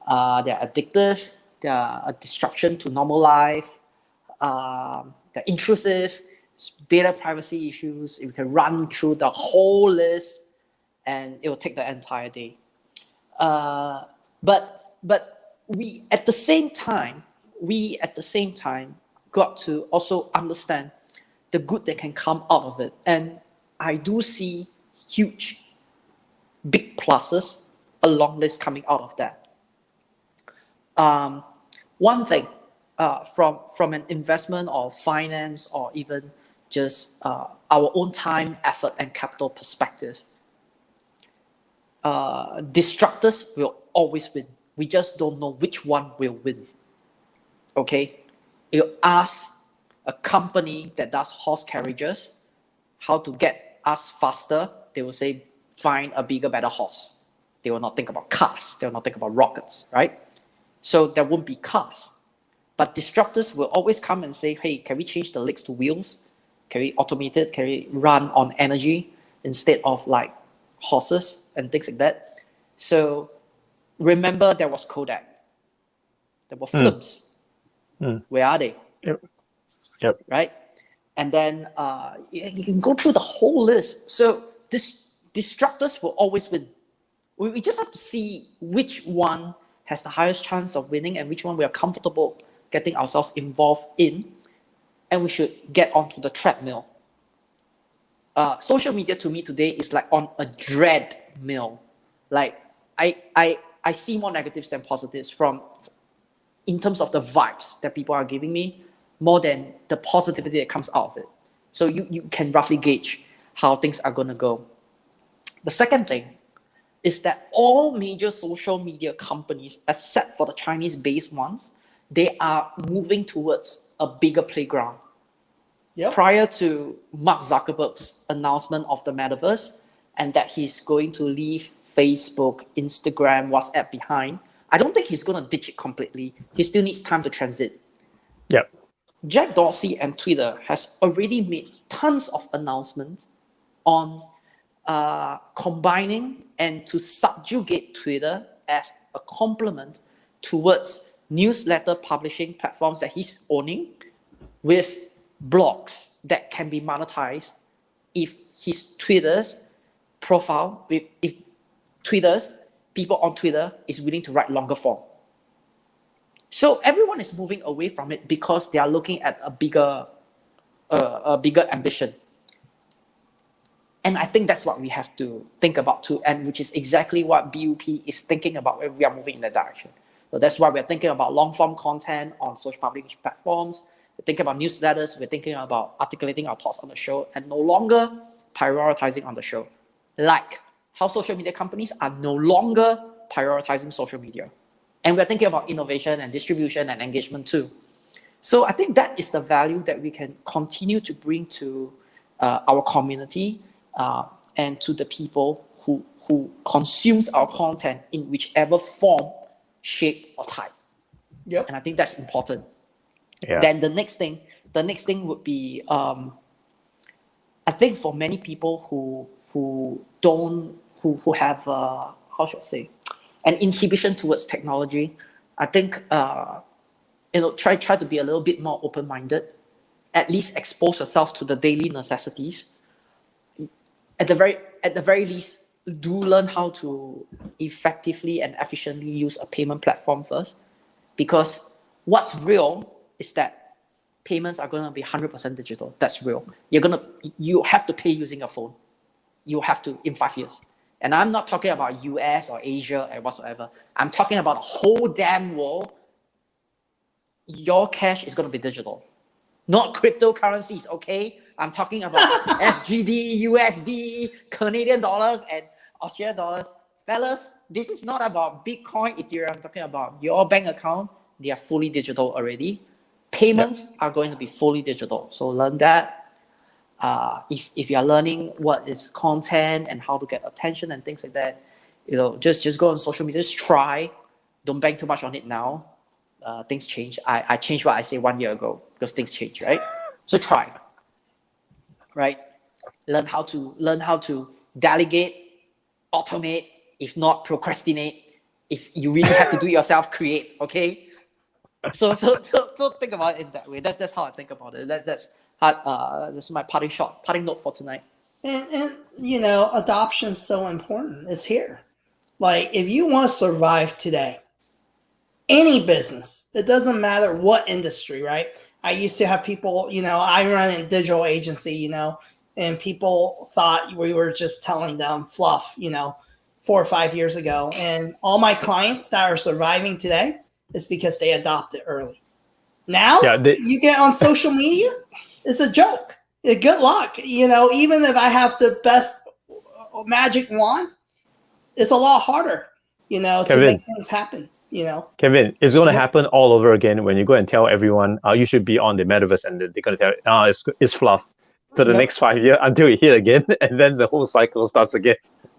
they're addictive, they're a disruption to normal life, they're intrusive, data privacy issues. We can run through the whole list and it will take the entire day. But we at the same time got to also understand the good that can come out of it. And I do see huge, big pluses along this coming out of that. One thing from an investment or finance or even just our own time, effort, and capital perspective, disruptors will always win. We just don't know which one will win. Okay? You ask a company that does horse carriages how to get us faster, they will say, find a bigger, better horse. They will not think about cars. They will not think about rockets, right? So there won't be cars. But disruptors will always come and say, hey, can we change the legs to wheels? Can we automate it? Can we run on energy instead of like horses and things like that? So remember there was Kodak. There were films. Where are they? Yep. Right? And then you can go through the whole list. So disruptors will always win. We just have to see which one has the highest chance of winning and which one we are comfortable getting ourselves involved in, and we should get onto the treadmill. Social media to me today is like on a treadmill. Like I I see more negatives than positives in terms of the vibes that people are giving me, more than the positivity that comes out of it. So you can roughly gauge how things are going to go. The second thing is that all major social media companies, except for the Chinese-based ones, they are moving towards a bigger playground. Yep. Prior to Mark Zuckerberg's announcement of the Metaverse and that he's going to leave Facebook, Instagram, WhatsApp behind, I don't think he's going to ditch it completely. He still needs time to transit. Yep. Jack Dorsey and Twitter has already made tons of announcements on combining and to subjugate Twitter as a complement towards newsletter publishing platforms that he's owning with blogs that can be monetized if his Twitter's profile, if Twitter's people on Twitter is willing to write longer form. So everyone is moving away from it because they are looking at a bigger ambition. And I think that's what we have to think about too, and which is exactly what BUP is thinking about when we are moving in that direction. So that's why we're thinking about long-form content on social publishing platforms. We're thinking about newsletters. We're thinking about articulating our thoughts on the show and no longer prioritizing on the show. Like how social media companies are no longer prioritizing social media. And we're thinking about innovation and distribution and engagement too. So I think that is the value that we can continue to bring to our community and to the people who consumes our content in whichever form, shape, or type. Yep. And I think that's important. Yeah. Then the next thing would be, I think for many people who have how should I say, an inhibition towards technology, I think try to be a little bit more open-minded. At least expose yourself to the daily necessities. At the very least, do learn how to effectively and efficiently use a payment platform first, because what's real is that payments are going to be 100% digital. That's real. You have to pay using your phone. You have to in 5 years. And I'm not talking about US or Asia or whatsoever. I'm talking about the whole damn world. Your cash is going to be digital, not cryptocurrencies, okay? I'm talking about SGD, USD, Canadian dollars, and Australian dollars. Fellas, this is not about Bitcoin, Ethereum. I'm talking about your bank account. They are fully digital already. Payments are going to be fully digital. So learn that. If you're learning what is content and how to get attention and things like that, just go on social media, just try. Don't bank too much on it now. Things change. I changed what I say 1 year ago because things change, right? So try, right? Learn how to delegate, automate, if not procrastinate. If you really have to do it yourself, create, okay? So think about it in that way. That's how I think about it. That's this is my parting note for tonight. And adoption is so important. It's here. Like, if you want to survive today, any business, it doesn't matter what industry, right? I used to have people, I run a digital agency, and people thought we were just telling them fluff, 4 or 5 years ago. And all my clients that are surviving today is because they adopted early. Now, you get on social media, it's a joke. Good luck. Even if I have the best magic wand, it's a lot harder, to make things happen. Kevin, it's going to happen all over again when you go and tell everyone, you should be on the Metaverse, and they're going to tell, it's fluff. For the next 5 years until you hit again, and then the whole cycle starts again.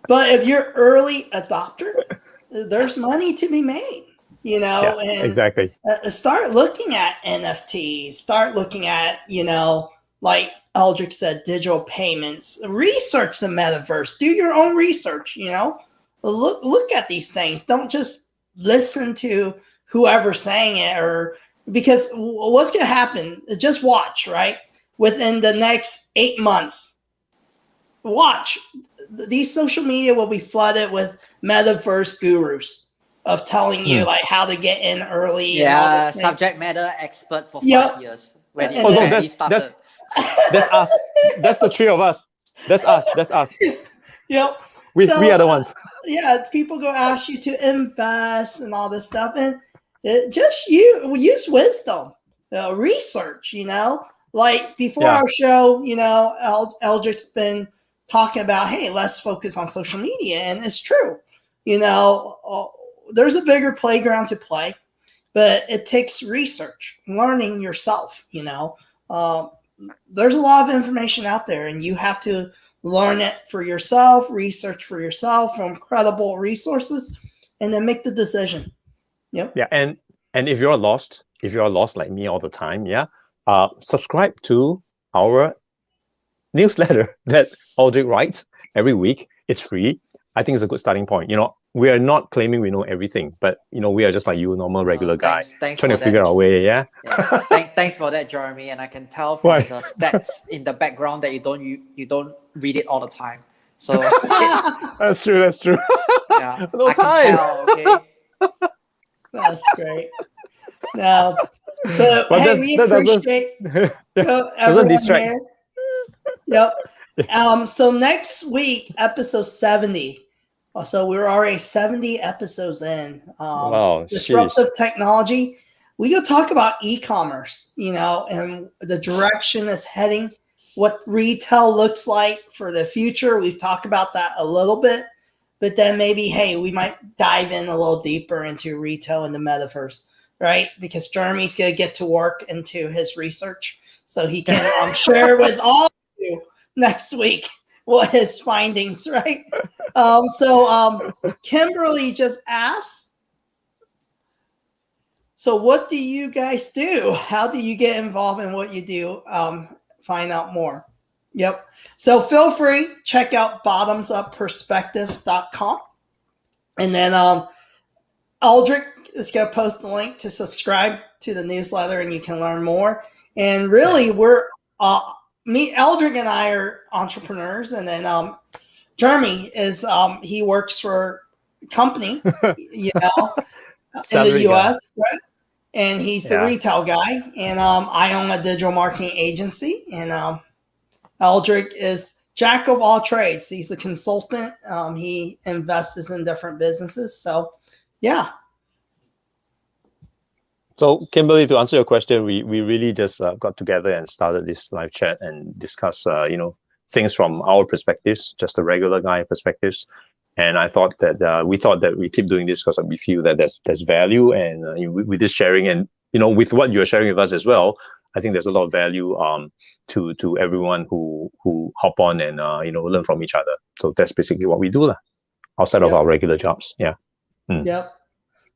But if you're early adopter, there's money to be made, and exactly. Start looking at NFTs, start looking at, like Eldrick said, digital payments, research the Metaverse, do your own research, look at these things. Don't just listen to whoever's saying it, because what's going to happen, just watch, right? Within the next 8 months, watch. These social media will be flooded with Metaverse gurus of telling you like how to get in early. Yeah, subject matter expert for 5 years. That's us. That's the three of us. That's us. Yep. We are the ones. yeah, people go ask you to invest and all this stuff, and just use wisdom, research. Like before our show, Eldrick's been talking about, hey, let's focus on social media, and it's true. There's a bigger playground to play, but it takes research, learning yourself. There's a lot of information out there, and you have to learn it for yourself, research for yourself from credible resources, and then make the decision. Yep. Yeah, and if you're lost like me all the time, subscribe to our newsletter that Aldrich writes every week. It's free. I think it's a good starting point. We are not claiming we know everything, but we are just like you, normal, regular guy, thanks trying to figure our way. Yeah. Thanks for that, Jeremy. And I can tell from the stats in the background that you don't read it all the time. So that's true. Yeah, no I time. can tell. Okay. That's great. No, but hey, we appreciate everyone here. Yep. So next week, episode 70. So we're already 70 episodes in. Wow, disruptive technology. We go talk about e-commerce, and the direction it's heading, what retail looks like for the future. We've talked about that a little bit, but then maybe, hey, we might dive in a little deeper into retail and the metaverse, right? Because Jeremy's going to get to work into his research so he can share with all of you next week what his findings, right? So Kimberly just asked, so what do you guys do? How do you get involved in what you do? Find out more. Yep. So feel free, check out BottomsUpPerspective.com. And then Aldrich is going to post the link to subscribe to the newsletter, and you can learn more. And really, Eldrick and I are entrepreneurs, and then Jeremy is he works for a company, in the US, right? And he's the retail guy, and I own a digital marketing agency, and Eldrick is jack of all trades. He's a consultant. He invests in different businesses. So, yeah. So, Kimberly, to answer your question, we really just got together and started this live chat and discuss, things from our perspectives, just the regular guy perspectives. And I thought that we keep doing this because we feel that there's value, and with this sharing, and with what you're sharing with us as well, I think there's a lot of value to everyone who hop on and learn from each other. So that's basically what we do outside of our regular jobs. Yeah. Yep.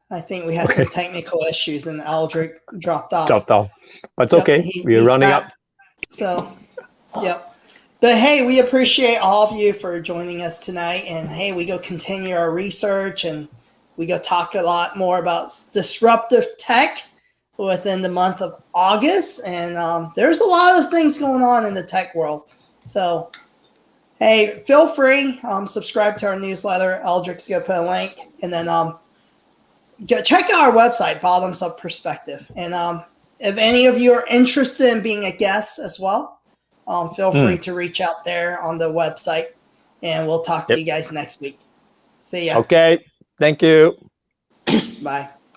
I think we had some technical issues, and Aldrich dropped off. But it's okay. We're running up. So, yep. But hey, we appreciate all of you for joining us tonight. And hey, we go continue our research, and we go talk a lot more about disruptive tech within the month of August. And there's a lot of things going on in the tech world. So, hey, feel free, subscribe to our newsletter. Eldrick's going to put a link. And then check out our website, BottomsUp Perspective. And if any of you are interested in being a guest as well, feel free to reach out there on the website, and we'll talk to you guys next week. See ya. Okay. Thank you. Bye.